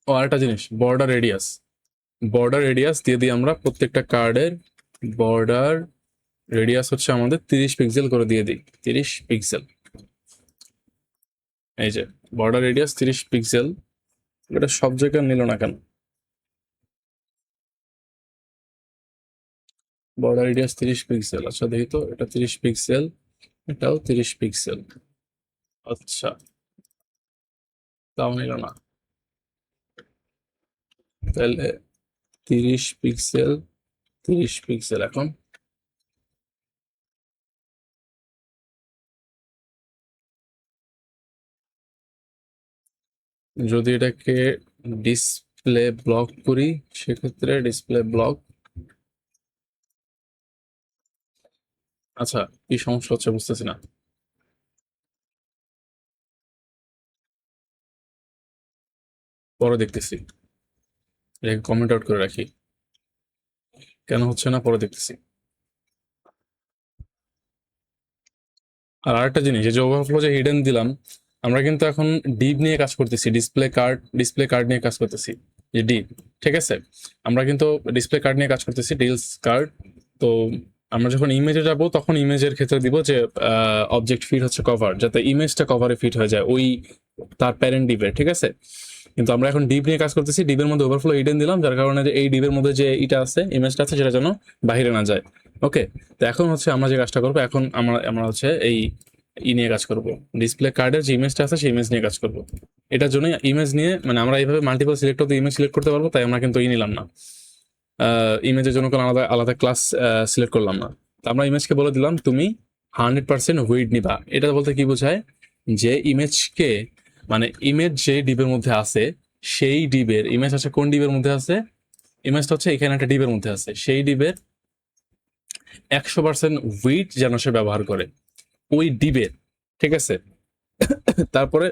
ও আরেকটা জিনিস, বর্ডার রেডিয়াস। বর্ডার রেডিয়াস দিয়ে দিই আমরা প্রত্যেকটা কার্ডের, বর্ডার রেডিয়াস হচ্ছে আমাদের 30 পিক্সেল করে দিয়ে দিই, 30 পিক্সেল। এই যে বর্ডার রেডিয়াস 30 পিক্সেল, এটা সব জায়গায় নিল না কেন? বর্ডার রেডিয়াস 30 পিক্সেল, আচ্ছা দেখি তো, এটা 30 পিক্সেল, এটাও 30 পিক্সেল। আচ্ছা, তাও নিল না, তাহলে 30 পিক্সেল, 30 পিক্সেল। এখন যদি এটাকে ডিসপ্লে ব্লক করি, সেক্ষেত্রে ডিসপ্লে ব্লক, আচ্ছা কি সমস্যা হচ্ছে বুঝতেছি না। পরে দেখতেছি, এটাকে কমেন্ট আউট করে রাখি, কেন হচ্ছে না পরে দেখতেছি। আর আরেকটা জিনিস, এই যে ওভারফ্লো যে হিডেন দিলাম, আমরা কিন্তু এখন ডিপ নিয়ে কাজ করতেছি, ডিসপ্লে কার্ড নিয়ে কাজ করতেছি, যে ডিপ, ঠিক আছে। আমরা কিন্তু ডিসপ্লে কার্ড নিয়ে কাজ করতেছি, ডিলস কার্ড। তো আমরা যখন ইমেজে যাব তখন ইমেজের ক্ষেত্রে দিব যে অবজেক্ট ফিট হচ্ছে কভার, যাতে ইমেজটা কভারে ফিট হয়ে যায় ওই তার প্যারেন্ট ডিপের, ঠিক আছে। কিন্তু আমরা এখন ডিপ নিয়ে কাজ করতেছি, ডিপের মধ্যে ওভারফ্লো হিডেন দিলাম, যার কারণে যে এই ডিপের মধ্যে যে এটা আছে, ইমেজটা আছে, সেটা যেন বাইরে না যায়। ওকে, তো এখন হচ্ছে আমরা যে কাজটা করবো, এখন আমরা আমরা হচ্ছে এই নিয়ে কাজ করব, ডিসপ্লে কার্ডের যে ইমেজটা আছে সেই ইমেজ নিয়ে কাজ করব। এটার জন্য ইমেজ নিয়ে মানে আমরা এইভাবে মাল্টিপল সিলেক্ট করতে ইমেজ সিলেক্ট করতে পারবো, তাই আমরা কিন্তু নিলাম না, ইমেজের জন্য কোনো আলাদা আলাদা ক্লাস সিলেক্ট করলাম না। তো আমরা ইমেজকে বলে দিলাম তুমি 100% উইড নিবা। এটা বলতে কি বোঝায়, যে ইমেজকে মানে ইমেজ যে ডিবের মধ্যে আছে সেই ডিবের ইমেজ আছে, কোন ডিবের মধ্যে আছে, ইমেজটা হচ্ছে এখানে একটা ডিবের মধ্যে আছে, সেই ডিবের 100% উইড যেন সে ব্যবহার করে ওই ডিবের, ঠিক আছে। তারপরে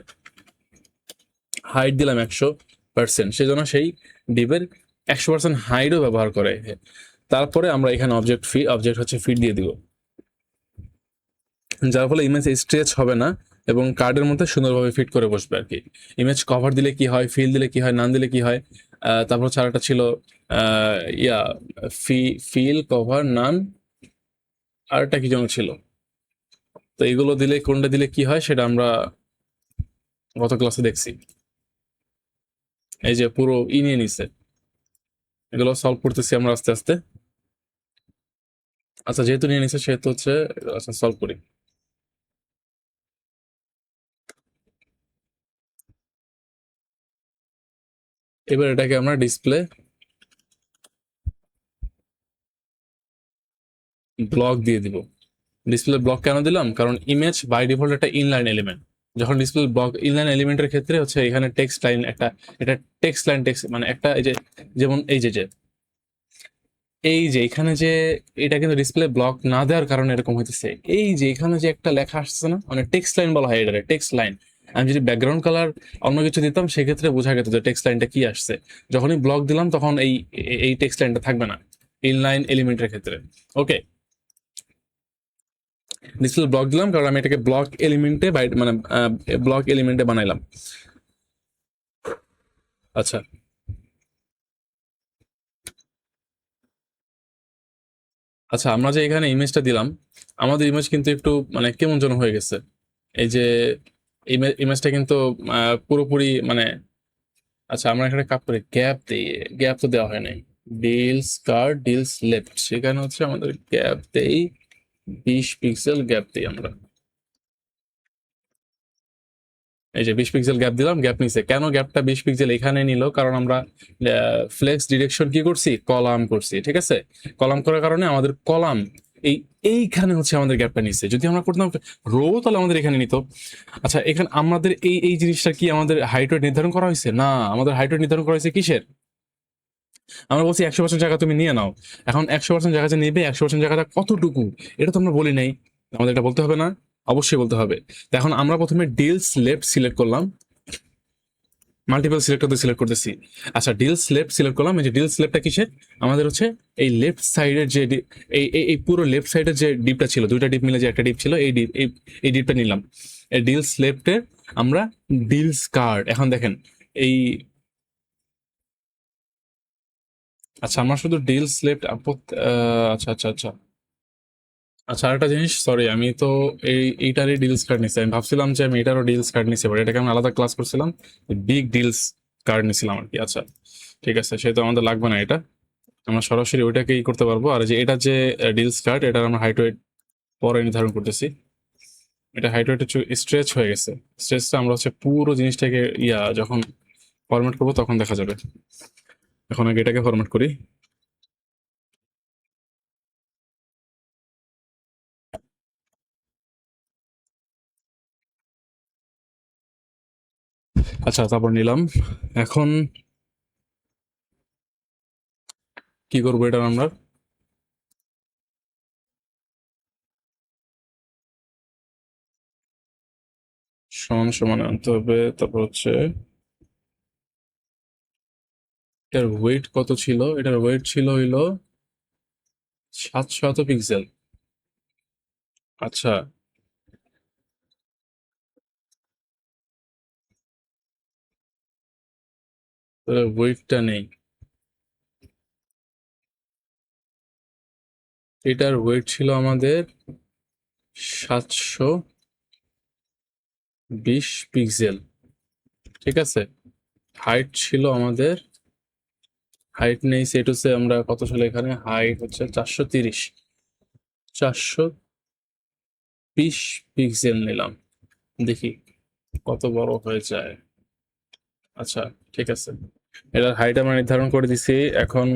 হাইট দিলাম 100%, সেজন্য সেই ডিবের 100% হাইটও ব্যবহার করে। তারপরে আমরা এখানে অবজেক্ট হচ্ছে ফিট দিয়ে দিব, যার ফলে ইমেজ স্ট্রেচ হবে না এবং কার্ডের মধ্যে সুন্দরভাবে ফিট করে বসবে আর কি। ইমেজ কভার দিলে কি হয়, ফিল দিলে কি হয়, নান দিলে কি হয়, তারপর হচ্ছে আরেকটা ছিল ইয়া ফিল কভার নান, আরেকটা কি যেন ছিল। তো এগুলো দিলে কোনটা দিলে কি হয় সেটা আমরা গত ক্লাসে দেখছি। এই যে পুরো নিয়ে নিছে, এগুলো সলভ করতেছি আমরা আস্তে আস্তে। আচ্ছা যেহেতু নিয়ে নিছে সেহেতু হচ্ছে আচ্ছা সলভ করি। এবার এটাকে আমরা ডিসপ্লে ব্লক দিয়ে দিব। ডিসপ্লে ব্লক কেন দিলাম, কারণ ইমেজ বাই ডিফল্ট একটা ইনলাইন এলিমেন্ট। যখন ডিসপ্লে ব্লক ইনলাইন এলিমেন্টের ক্ষেত্রে হচ্ছে এখানে টেক্সট লাইন একটা, এটা টেক্সট লাইন টেক্সট মানে একটা এই যে যেমন এই যে এখানে যে এটা কিন্তু ডিসপ্লে ব্লক না দেওয়ার কারণে এরকম হইতেছে। এই যে এখানে যে একটা লেখা আসছে না, মানে টেক্সট লাইন বলা হয় এটারে, টেক্সট লাইন। আমি যদি ব্যাকগ্রাউন্ড কালার অন্য কিছু দিতাম সেক্ষেত্রে বোঝা গেত যে টেক্সট লাইনটা কি আসছে। যখনই ব্লক দিলাম তখন এই টেক্সট লাইনটা থাকবে না ইনলাইন এলিমেন্টের ক্ষেত্রে। ওকে, ডিসপ্লে ব্লক দিলাম কারণ আমি এটাকে ব্লক এলিমেন্টে মানে ব্লক এলিমেন্টে বানাইলাম। আচ্ছা আচ্ছা, আমরা যে এখানে ইমেজটা দিলাম, আমাদের ইমেজ কিন্তু একটু মানে কেমন যেন হয়ে গেছে। এই যে ইমেজটা কিন্তু পুরোপুরি মানে, আচ্ছা আমরা এখানে কাপ করে গ্যাপ দিই, গ্যাপ তো দেওয়া হয় নাই, ডিলস কার্ড ডিলস লেফট, সেখানে হচ্ছে আমাদের গ্যাপ দেই 20 পিক্সেল গ্যাপ দিই আমরা। এই যে 20 পিক্সেল গ্যাপ দিলাম, গ্যাপ নিছে কেন, গ্যাপটা 20 পিক্সেল এখানে নিল কারণ আমরা ফ্লেক্স ডিরেকশন কি করছি, কলাম করছি, ঠিক আছে। কলাম করার কারণে আমাদের কলাম এইখানে হচ্ছে আমাদের গ্যাপটা নিচ্ছে। যদি আমরা করতাম রো তাহলে আমাদের এখানে নিত। আচ্ছা এখানে আমাদের এই জিনিসটা কি আমাদের হাইট ওয়েট নির্ধারণ করা হয়েছে না, আমাদের হাইট ওয়েট নির্ধারণ করা হয়েছে কিসের, আমরা বলছি 100% জায়গা তুমি নিয়ে নাও। এখন 100% জায়গা যে নেবে 100% জায়গাটা কতটুকু এটা তো আমরা বলি নাই, আমাদের এটা বলতে হবে না, অবশ্যই বলতে হবে। তো এখন আমরা প্রথমে ডিলস লেফট সিলেক্ট করলাম, মাল্টিপল সিলেক্ট করতেছি। আচ্ছা ডিলস লেফট সিলেক্ট করলাম, এই যে ডিলস লেফটটা কিসের, আমাদের হচ্ছে এই লেফট সাইডের যে এই পুরো লেফট সাইডের যে ডিপটা ছিল, দুইটা ডিপ মিলে যে একটা ডিপ ছিল, এই ডিপ এই ডিপটা নিলাম। এই ডিলস লেফটের আমরা ডিলস কার্ড, এখন দেখেন এই, আচ্ছা আমরা শুধু ডিলস লেফট, আচ্ছা আচ্ছা আচ্ছা আচ্ছা আরেকটা জিনিস, সরি আমি তো এইটারই ডিলস কার্ড নিছি, আমি ভাবছিলাম যে আমি এটারও ডিলস কার্ড নিছি, বাট এটাকে আমি আলাদা ক্লাস করছিলাম, বিগ ডিলস কার্ড নিছিলাম আর কি। আচ্ছা ঠিক আছে, সেহেতু আমাদের লাগবে না এটা, আমরা সরাসরি ওইটাকেই করতে পারবো। আর যে এটা যে ডিলস কার্ড, এটার আমরা হাইট ওয়েট পরে নির্ধারণ করতেছি। এটা হাইট ওয়েট একটু স্ট্রেচ হয়ে গেছে, স্ট্রেচটা আমরা হচ্ছে পুরো জিনিসটাকে যখন ফরম্যাট করবো তখন দেখা যাবে। এখন আগে এটাকে ফরম্যাট করি। আচ্ছা তারপর নিলাম, এখন কি করবো এটা আমরা, সমান সমান আনতে হবে। তারপর হচ্ছে এটার ওয়েট কত ছিল, এটার ওয়েট ছিল হইলো 700 পিক্সেল। আচ্ছা ওয়েটটা নেই, এটার ওয়েট ছিল আমাদের 720 পিক্সেল, ঠিক আছে। হাইট ছিল আমাদের, হাইট নেই সেট হচ্ছে আমরা কত সালে, এখানে হাইট হচ্ছে 430, 400 20 পিক্সেল নিলাম, দেখি কত বড় হয়ে যায়। আচ্ছা, ঠিক আছে, এটার হাইট আমরা নির্ধারণ করে দিছি। এখন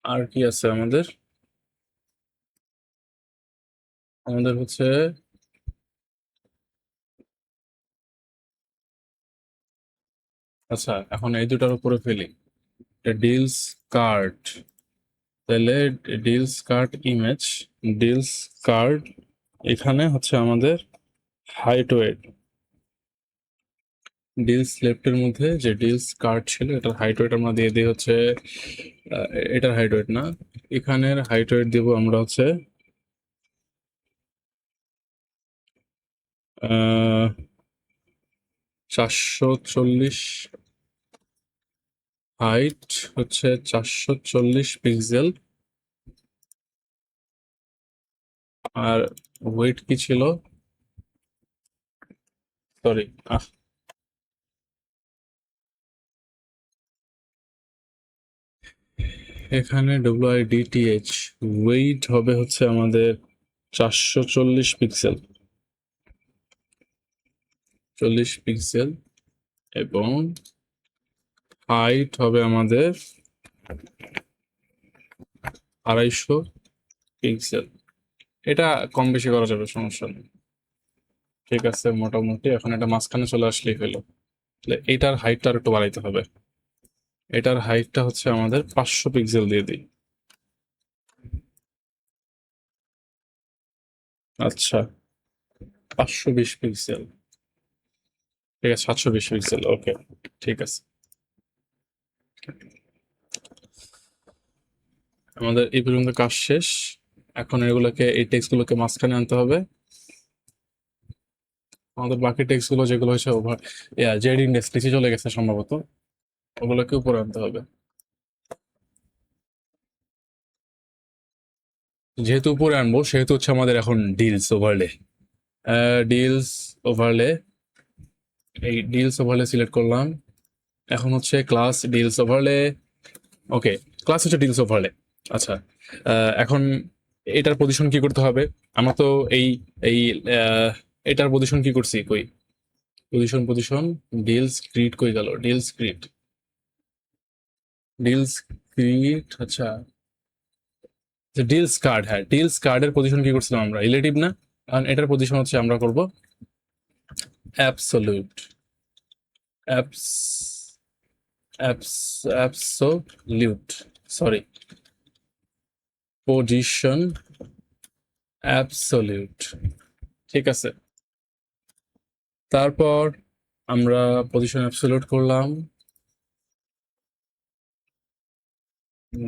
আর কি আছে আমাদের? আমাদের হচ্ছে আচ্ছা, এখন এই দুটার উপরে ফেলি। ডিলস কার্ড, তাহলে deals card image, deals card, এখানে হচ্ছে আমাদের হাইট ওয়েট। ডিলস লেফটের মধ্যে যে ডিলস কার্ড ছিল এটার হাইট ওয়েট আমরা দিয়ে দিই হচ্ছে আহ, এটার হাইট ওয়েট না, এখানের হাইট ওয়েট দিব আমরা হচ্ছে 440, হাইট হচ্ছে 440 পিক্সেল। আর ওয়েট কি ছিল, সরি, এখানে WIDTH ওয়েট হবে হচ্ছে আমাদের 440 পিক্সেল, 40 পিক্সেল, এবং হাইট হবে আমাদের 250 পিক্সেল। এটা কম বেশি করা যাবে, সমস্যা নেই। ঠিক আছে, মোটামুটি এখন এটা মাঝখানে চলে আসলেই হলো। তাহলে এটার হাইটটা আর একটু বাড়াইতে হবে। এটার হাইটটা হচ্ছে আমাদের 500 পিক্সেল দিয়ে দিই। আচ্ছা, 520 পিক্সেল, ঠিক আছে, 720 পিক্সেল, ওকে, ঠিক আছে। আমাদের এই পর্যন্ত কাজ শেষ। এখন এগুলোকে, এই টেক্সটগুলোকে মাঝখানে আনতে হবে। আমাদের বাকি টেক্সটগুলো যেগুলো হচ্ছে ওভার জেড ইন্ডেক্স নিচে চলে গেছে সম্ভবত, ওগুলোকে উপরে আনতে হবে। যেহেতু উপরে আনবো সেহেতু হচ্ছে আমাদের এখন ডিলস ওভারলে, ডিলস ওভারলে, এই ডিলস ওভারলে সিলেক্ট করলাম। এখন হচ্ছে ক্লাস ডিলস ওভারলে, ওকে, ক্লাস হচ্ছে ডিলস ওভারলে। আচ্ছা, এখন এটার পজিশন কি করতে হবে? আমরা তো এই এই আহ, এটার পজিশন কি করছি, কই পজিশন, পজিশন ডিলস ক্রিট কই গেল, ডিলস ক্রিট, ডিলস ক্রিট, আচ্ছা, ডিলস কার্ড, হ্যাঁ, ডিলস কার্ডের পজিশন কি করছিলাম আমরা, রিলেটিভ না? কারণ এটার পজিশন হচ্ছে আমরা করব absolute, ABS absolute, sorry, position absolute, ঠিক আছে। তারপর আমরা পজিশন অ্যাবসলিউট করলাম,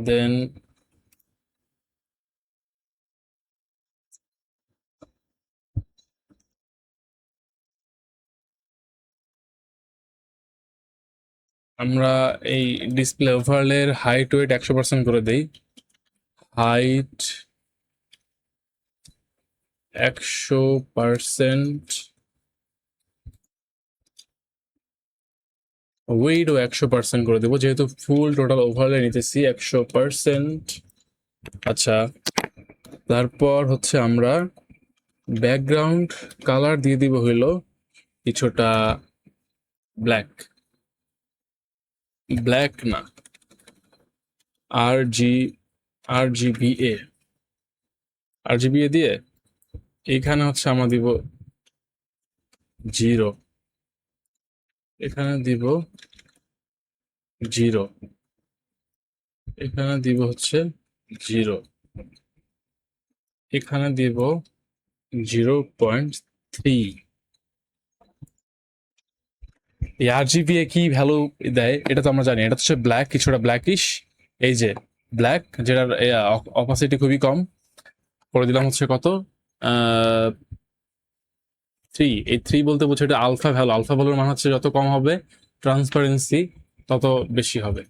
দেন আমরা এই ডিসপ্লে ওভারলের হাইট ওয়েট 100% করে দেই। হাইট 100%, ওয়েটও 100% করে দেবো, যেহেতু ফুল টোটাল ওভারলে নিতেছি 100%। আচ্ছা, তারপর হচ্ছে আমরা ব্যাকগ্রাউন্ড কালার দিয়ে দিব হইলো কিছুটা ব্ল্যাক, ব্ল্যাক না, আর জি, RGBA, RGBA দিয়ে এখানে হচ্ছে আমরা দিব 0, এখানে দিব 0, এখানে দিব হচ্ছে 0, এখানে দিব 0.3। এই RGBA কি ভ্যালু দেয় এটা তো আমরা জানি, এটা হচ্ছে ব্ল্যাক, কিছুটা ব্ল্যাকিশ, এই যে ব্ল্যাক, যেটার অপাসিটি খুবই কম, করে দিলাম হচ্ছে কত, 3। এই 3 বলতে বোঝায় এটা আলফা ভ্যালু, আলফা ভ্যালুর মান হচ্ছে যত কম হবে ট্রান্সপারেন্সি তত বেশি হবে।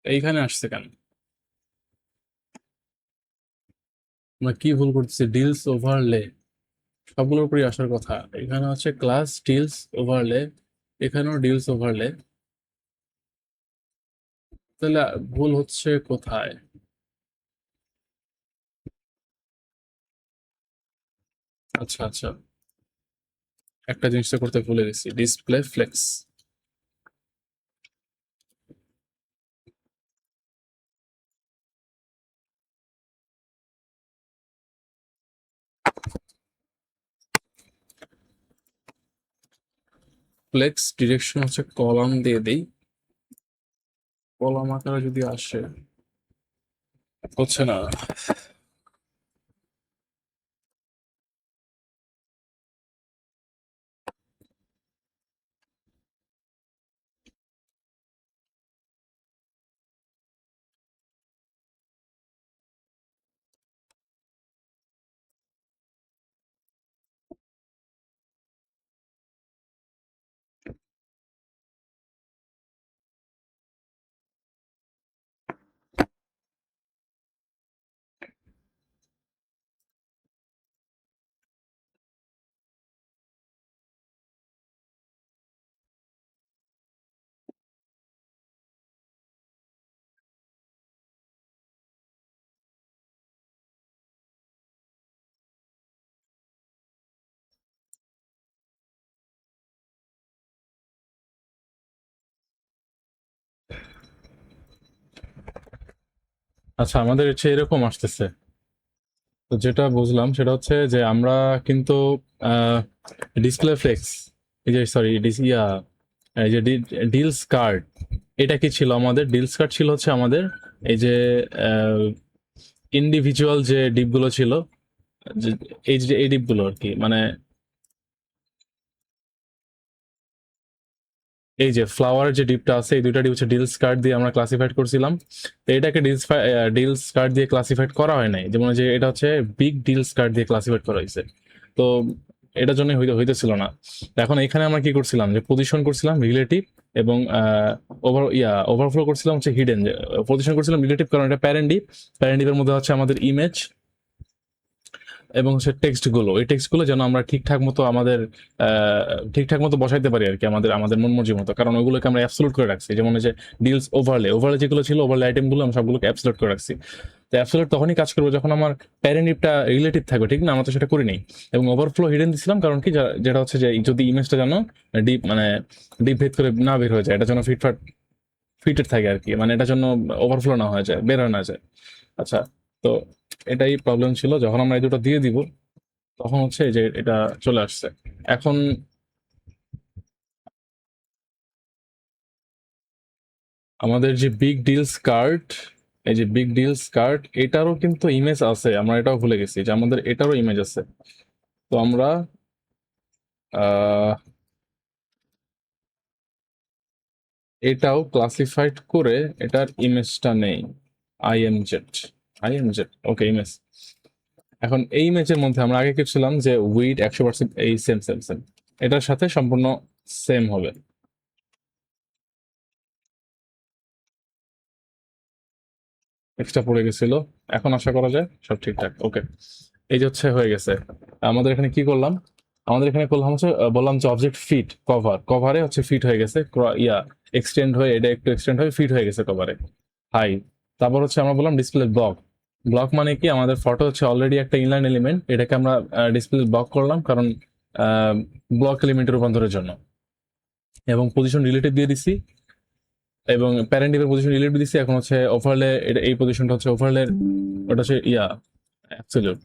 এইখানে আসছে কেন, আমরা কি ভুল করতেছি? ডিলস ওভারলে সবগুলোর উপরই আসার কথা। এখানে হচ্ছে ক্লাস ডিলস ওভারলে, এখানেও ডিলস ওভারলে, তাহলে ভুল হচ্ছে কোথায়? আচ্ছা আচ্ছা, একটা জিনিসটা করতে ভুলে গেছি, ডিসপ্লে ফ্লেক্স। ফ্লেক্স ডিরেকশন হচ্ছে কলাম দিয়ে দেই, কলাম আকারে যদি আসে, হচ্ছে না। আচ্ছা, আমাদের হচ্ছে এরকম আসতেছে। তো যেটা বুঝলাম সেটা হচ্ছে যে আমরা কিন্তু ডিসপ্লে ফ্লেক্স, এই যে সরি ইয়া, এই যে ডিলস কার্ড, এটা কি ছিল আমাদের? ডিলস কার্ড ছিল হচ্ছে আমাদের এই যে ইন্ডিভিজুয়াল যে ডিপগুলো ছিল, এই যে এই ডিপগুলো আর কি, মানে এই যে ফ্লাওয়ার যে ডিপটা আছে, এই দুইটা ডিপ হচ্ছে ডিলস কার্ড দিয়ে আমরা ক্লাসিফাইড করছিলাম। তো এটাকে ডিলস কার্ড দিয়ে ক্লাসিফাইড করা হয় নাই, যেমন যে এটা হচ্ছে বিগ ডিলস কার্ড দিয়ে ক্লাসিফাইড করা হয়েছে। তো এটার জন্য হইতেছিল না। তো এখন এখানে আমরা কি করছিলাম, যে পজিশন করছিলাম রিলেটিভ, এবং ওভারফ্লো করছিলাম হচ্ছে হিডেন। পজিশন করছিলাম রিলেটিভ, কারণ এটা প্যারেন্ট ডিপ, প্যারেন্ট ডিপের মধ্যে হচ্ছে আমাদের ইমেজ এবং হচ্ছে টেক্সট গুলো, এই টেক্সট গুলো যেন আমরা ঠিকঠাক মতো আমাদের ঠিকঠাক মতো বসাইতে পারি আর কি, আমাদের আমাদের মন মর্জি মতো, কারণ ওইগুলোকে আমরা অ্যাবসলুট করে রাখছি। যেমন এই যে ডিলস ওভারলে, ওভারলে যেগুলো ছিল, ওভারলে আইটেম গুলো আমরা সবগুলোকে অ্যাবসলুট করে রাখছি। তো অ্যাবসলুট তখনই কাজ করবে যখন আমার প্যারেন্টিভটা রিলেটিভ থাকবে, ঠিক না? আমরা তো সেটা করি নাই। এবং ওভারফ্লো হিডেন দিছিলাম কারণ কি, যেটা হচ্ছে যে যদি ইমেজটা যেন ডিপ, মানে ডিপ ভেদ করে না বের হয়ে যায়, এটা যেন ফিটেড থাকে আর কি, মানে এটা জন্য ওভারফ্লো না হয়ে যায়, বের হয়ে না যায়। আচ্ছা, তো এটাই প্রবলেম ছিল। যখন আমরা এই দুটো দিয়ে দিব তখন হচ্ছে যে এটা চলে আসছে। এখন আমাদের যে বিগ ডিলস কার্ড, এই যে বিগ ডিলস কার্ড, এটারও কিন্তু ইমেজ আছে, আমরা এটাও ভুলে গেছি যে আমাদের এটারও ইমেজ আছে। তো আমরা আহ, এটাও ক্লাসিফাইড করে এটার ইমেজটা নেই। আইএমজেড, আইএমজেড, ওকে, ইমেজ। এখন এই ইমেজের মধ্যে আমরা আগে কি ছিলাম, যে উইড 100%, এই সেম সেম সেম, এটার সাথে সম্পূর্ণ সেম হবে। এক্সট্রা পড়ে গেছিল, এখন আশা করা যায় সব ঠিকঠাক। ওকে, এই যে হচ্ছে হয়ে গেছে। আমাদের এখানে কি করলাম, আমাদের এখানে করলাম হচ্ছে বললাম যে অবজেক্ট ফিট কভার, কভারে হচ্ছে ফিট হয়ে গেছে, এক্সটেন্ড হয়ে, এটা একটু এক্সটেন্ড হয়ে ফিট হয়ে গেছে কভারে, হাই। তারপর হচ্ছে আমরা বললাম ডিসপ্লে ব্লক। ব্লক মানে কি, আমাদের ফটো হচ্ছে অলরেডি একটা ইনলাইন এলিমেন্ট, এটাকে আমরা ডিসপ্লে ব্লক করলাম, কারণ ব্লক এলিমেন্টের রূপান্তরের জন্য। এবং পজিশন রিলেটিভ দিয়ে দিছি, এবং প্যারেন্টিভের পজিশন রিলেটিভ দিছি। এখন হচ্ছে ওভারলে, এটা এই পজিশনটা হচ্ছে ওভারলে, ওটা হচ্ছে অ্যাবসলিউট।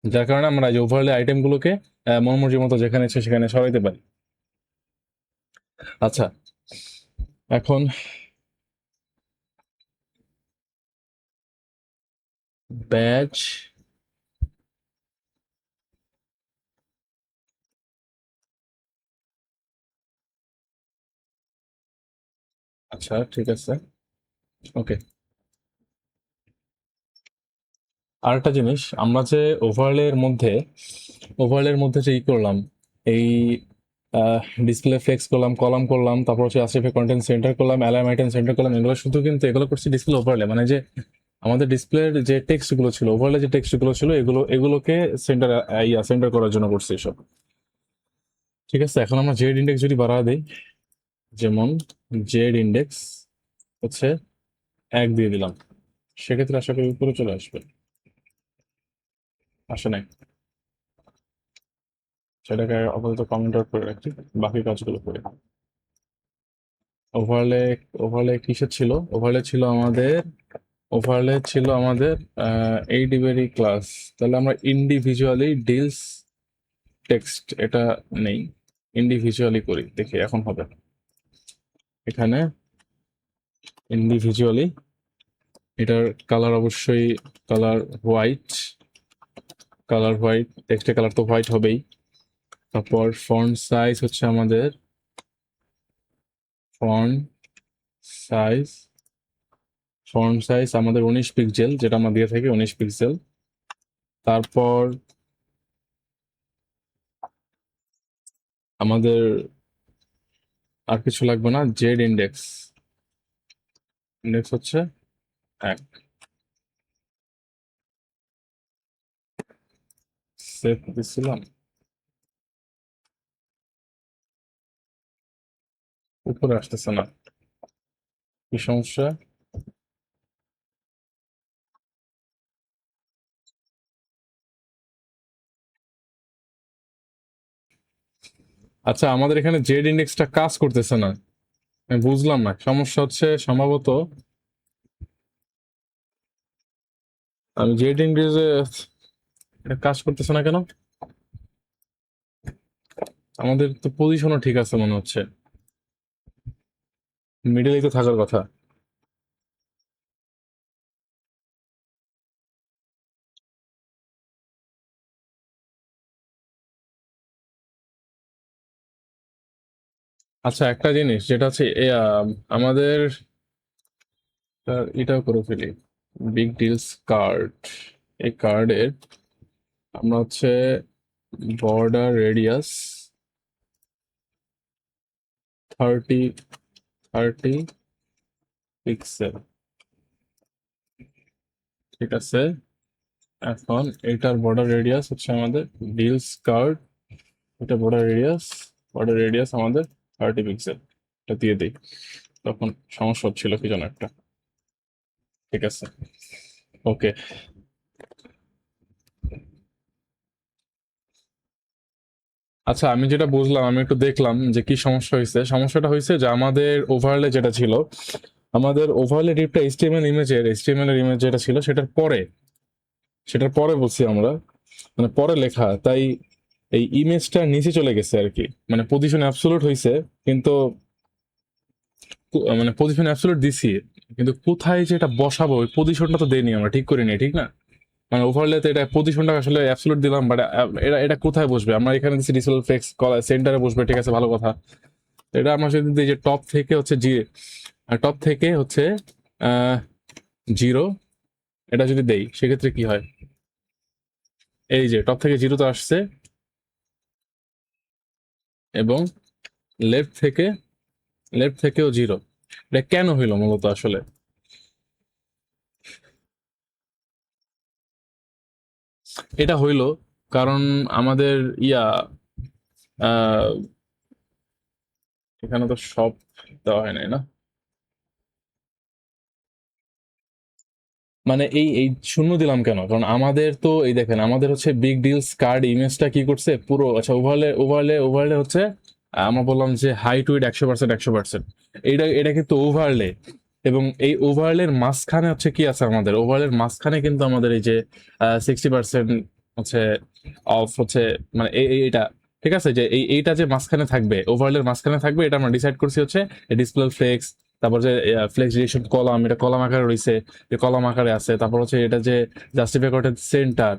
যার কারণে আমরা এই ওভারলে আইটেম গুলোকে মন মর্জি মতো যেখানে ইচ্ছে সেখানে সরাইতে পারি। আচ্ছা, এখন ব্যাচ, আচ্ছা ঠিক আছে, ওকে। আরেকটা জিনিস, আমরা যে ওভারলের মধ্যে, ওভারলের মধ্যে যে করলাম, এই ডিসপ্লে ফ্লেক্স করলাম, কলাম করলাম, তারপর হচ্ছে আশিফে কন্টেন্ট সেন্টার করলাম, অ্যালাইম আইটেম সেন্টার করলাম, এগুলো শুধু কিন্তু এগুলো করছি ডিসপ্লে ওভারলে, মানে যে আমাদের ডিসপ্লের যে টেক্সট গুলো ছিল, ওভারলে যে টেক্সট গুলো ছিল, এগুলোকে সেন্টার সেন্টার করার জন্য করছি এসব। ঠিক আছে, এখন আমরা জেড ইন্ডেক্স যদি বাড়ায় দেই, যেমন জেড ইন্ডেক্স হচ্ছে 1 দিয়ে দিলাম, সেক্ষেত্রে আশা করি উপরে চলে আসবে। আসে নাই, সেটাকে আপাতত কমেন্ট আউট করে রাখছি, বাকি কাজগুলো করে। ওভারলে, ওভারলে কিসের ছিল? ওভারলে ছিল আমাদের এই ডিবেরই ক্লাস। তাহলে আমরা ইন্ডিভিজুয়ালি ডিলস টেক্সট এটা নেই, ইন্ডিভিজুয়ালি করি, দেখি এখন হবে। এখানে ইন্ডিভিজুয়ালি, এটার কালার অবশ্যই কালার হোয়াইট, টেক্সটের কালার তো হোয়াইট হবেই। তারপর ফন্ট সাইজ হচ্ছে আমাদের ফন্ট সাইজ ফন্ট সাইজ আমাদের 19 পিক্সেল, যেটা আমরা দিয়ে থাকি 19 পিক্সেল। তারপর আমাদের আর কিছু লাগবে না। জেড ইন্ডেক্স, ইন্ডেক্স হচ্ছে 1। সেভ দিছিলাম, উপরে আসতেছে না, কি সমস্যা? আচ্ছা, আমাদের এখানে জেড ইন্ডেক্সটা কাজ করতেছে না, আমি বুঝলাম না, সমস্যা হচ্ছে সম্ভবত আমি জেড ইন্ডেক্সে কাজ করতেছে না কেন? আমাদের তো পজিশনও ঠিক আছে মনে হচ্ছে, মিডলেই তো থাকার কথা। আচ্ছা, একটা জিনিস যেটা হচ্ছে আমাদের এটাও করে ফেলি, বিগ ডিলস কার্ড। এই কার্ডের আমরা হচ্ছে বর্ডার রেডিয়াস 30 30 পিক্সেল, ঠিক আছে। এখন এটার বর্ডার রেডিয়াস হচ্ছে আমাদের ডিলস কার্ড, এটা বর্ডার রেডিয়াস আমাদের 30 পিক্সেল, এটা দিয়ে দিই। তখন সমস্যা হচ্ছিল কি যেন একটা, ঠিক আছে, ওকে। আচ্ছা, আমি যেটা বুঝলাম, আমি একটু দেখলাম যে কি সমস্যা হয়েছে। সমস্যাটা হয়েছে যে আমাদের ওভারলে যেটা ছিল, আমাদের ওভারলে ডিপটা এইচটিএমএল এর ইমেজ যেটা ছিল সেটার পরে বলছি আমরা, মানে পরে লেখা, তাই এই ইমেজটা নিচে চলে গেছে আর কি, মানে পজিশন অ্যাবসোলুট হয়েছে, কিন্তু মানে পজিশন অ্যাবসোলুট দিছি, কিন্তু কোথায় যে এটা বসাবো ওই পজিশনটা তো দেইনি আমরা, ঠিক করিনি, ঠিক না? মানে ওভারলেতে এটা পজিশনটা আসলে অ্যাবসোলুট দিলাম, বাট এটা এটা কোথায় বসবে? আমরা এখানে দিচ্ছি ডিসেল ফ্লেক্স সেন্টারে বসবে, ঠিক আছে, ভালো কথা। তো এটা আমরা যদি দিই যে টপ থেকে হচ্ছে টপ থেকে হচ্ছে 0, এটা যদি দেই সেক্ষেত্রে কি হয়? এই যে টপ থেকে 0 তো আসছে, এবং লেফট থেকে লেফট থেকেও 0। এটা কেন হইলো মূলত আসলে? এটা হইলো কারণ আমাদের ইয়া আহ, এখানে তো সব দেওয়া হয় নাই না, মানে এই শূন্য দিলাম কেন? কারণ আমাদের তো এই দেখেন, আমাদের হচ্ছে বিগ ডিলস কার্ড ইমেজটা কি করছে পুরো, আচ্ছা, ওভারলে হচ্ছে আমরা বললাম যে হাইট উইড 100%, 100%, এটা কিন্তু ওভারলে। এবং এই ওভারলের মাঝখানে হচ্ছে কি আছে, আমাদের ওভারলের মাঝখানে কিন্তু আমাদের এই যে 60% হচ্ছে অফ হচ্ছে, মানে এইটা, ঠিক আছে, যে এইটা যে মাঝখানে থাকবে, ওভারলের মাঝখানে থাকবে, এটা আমরা ডিসাইড করছি হচ্ছে ডিসপ্লে ফ্লেক্স। তারপর যে ফ্লেক্স ডিরেকশন কলাম, এটা কলাম আকারে রয়েছে, যে কলাম আকারে আছে। তারপর হচ্ছে এটা যে জাস্টিফাই করতে সেন্টার,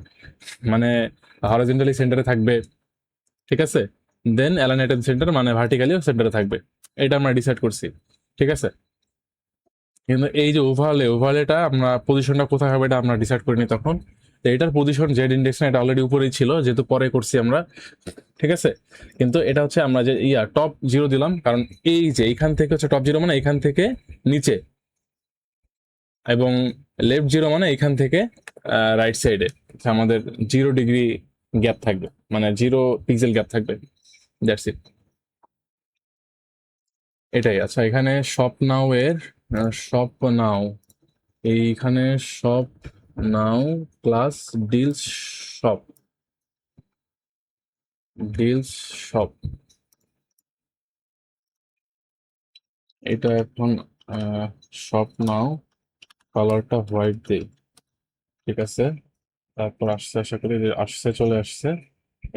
মানে হরিজন্টালি সেন্টারে থাকবে, ঠিক আছে। দেন অ্যালাইনেটেড সেন্টার মানে ভার্টিক্যালিও সেন্টারে থাকবে, এটা আমরা ডিসাইড করছি, ঠিক আছে। কিন্তু এই যে ওভারলেটা আমরা পজিশনটা কোথায় হবে এটা আমরা ডিসাইড করিনি তখন। তো এটার পজিশন জেড ইন্ডেক্স না, এটা অলরেডি উপরেই ছিল, যেহেতু পরে করছি আমরা, ঠিক আছে। কিন্তু এটা হচ্ছে আমরা যে টপ 0 দিলাম, কারণ এই যে এইখান থেকে হচ্ছে টপ 0 মানে এখান থেকে নিচে, এবং লেফট 0 মানে এখান থেকে রাইট সাইডে আমাদের 0 ডিগ্রি গ্যাপ থাকবে, মানে 0 পিক্সেল গ্যাপ থাকবে, দ্যাটস ইট, এটাই। আচ্ছা, এখানে শপ নাও এইখানে শপ নাও class deals shop, deals shop, এটা এখন শপ নাও, কালারটা হোয়াইট দেই, ঠিক আছে। তারপর আসছে, আশা করি যে আসছে, চলে আসছে।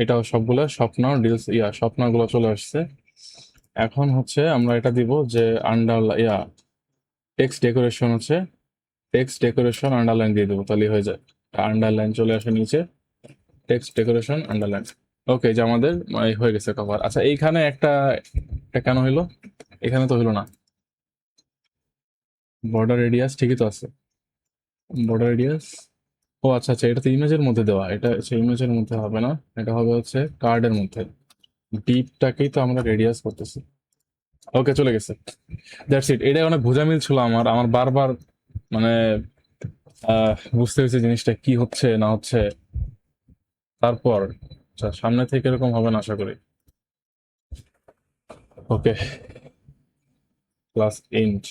এটাও সবগুলো স্বপ্ন ডিলস স্বপ্নগুলো চলে আসছে। এখন হচ্ছে আমরা এটা দিব যে আন্ডার টেক্সট ডেকোরেশন হচ্ছে, টেক্সট ডেকোরেশন আন্ডারলাইন দিয়ে দেবো, তাহলেই হয়ে যায়। আন্ডারলাইন চলে আসে নিচে, টেক্সট ডেকোরেশন আন্ডারলাইন। ওকে, যে আমাদের হয়ে গেছে কভার। আচ্ছা, এইখানে একটা এটা কেন হইলো? এখানে তো হইলো না। বর্ডার রেডিয়াস ঠিকই তো আছে, বর্ডার রেডিয়াস। ও আচ্ছা আচ্ছা, এটা তো ইমেজের মধ্যে দেওয়া, এটা হচ্ছে ইমেজের মধ্যে হবে না, এটা হবে হচ্ছে কার্ডের মধ্যে। ডিপটাকেই তো আমরা রেডিয়াস করতেছি। ওকে, চলে গেছে। That's it. এটাই অনেক ভুজামিল ছিল আমার আমার বারবার মানে বুঝতে হয়েছে জিনিসটা কি হচ্ছে না হচ্ছে। তারপর আচ্ছা, সামনে থেকে এরকম হবে না আশা করি। ওকে, ক্লাস এন্ড।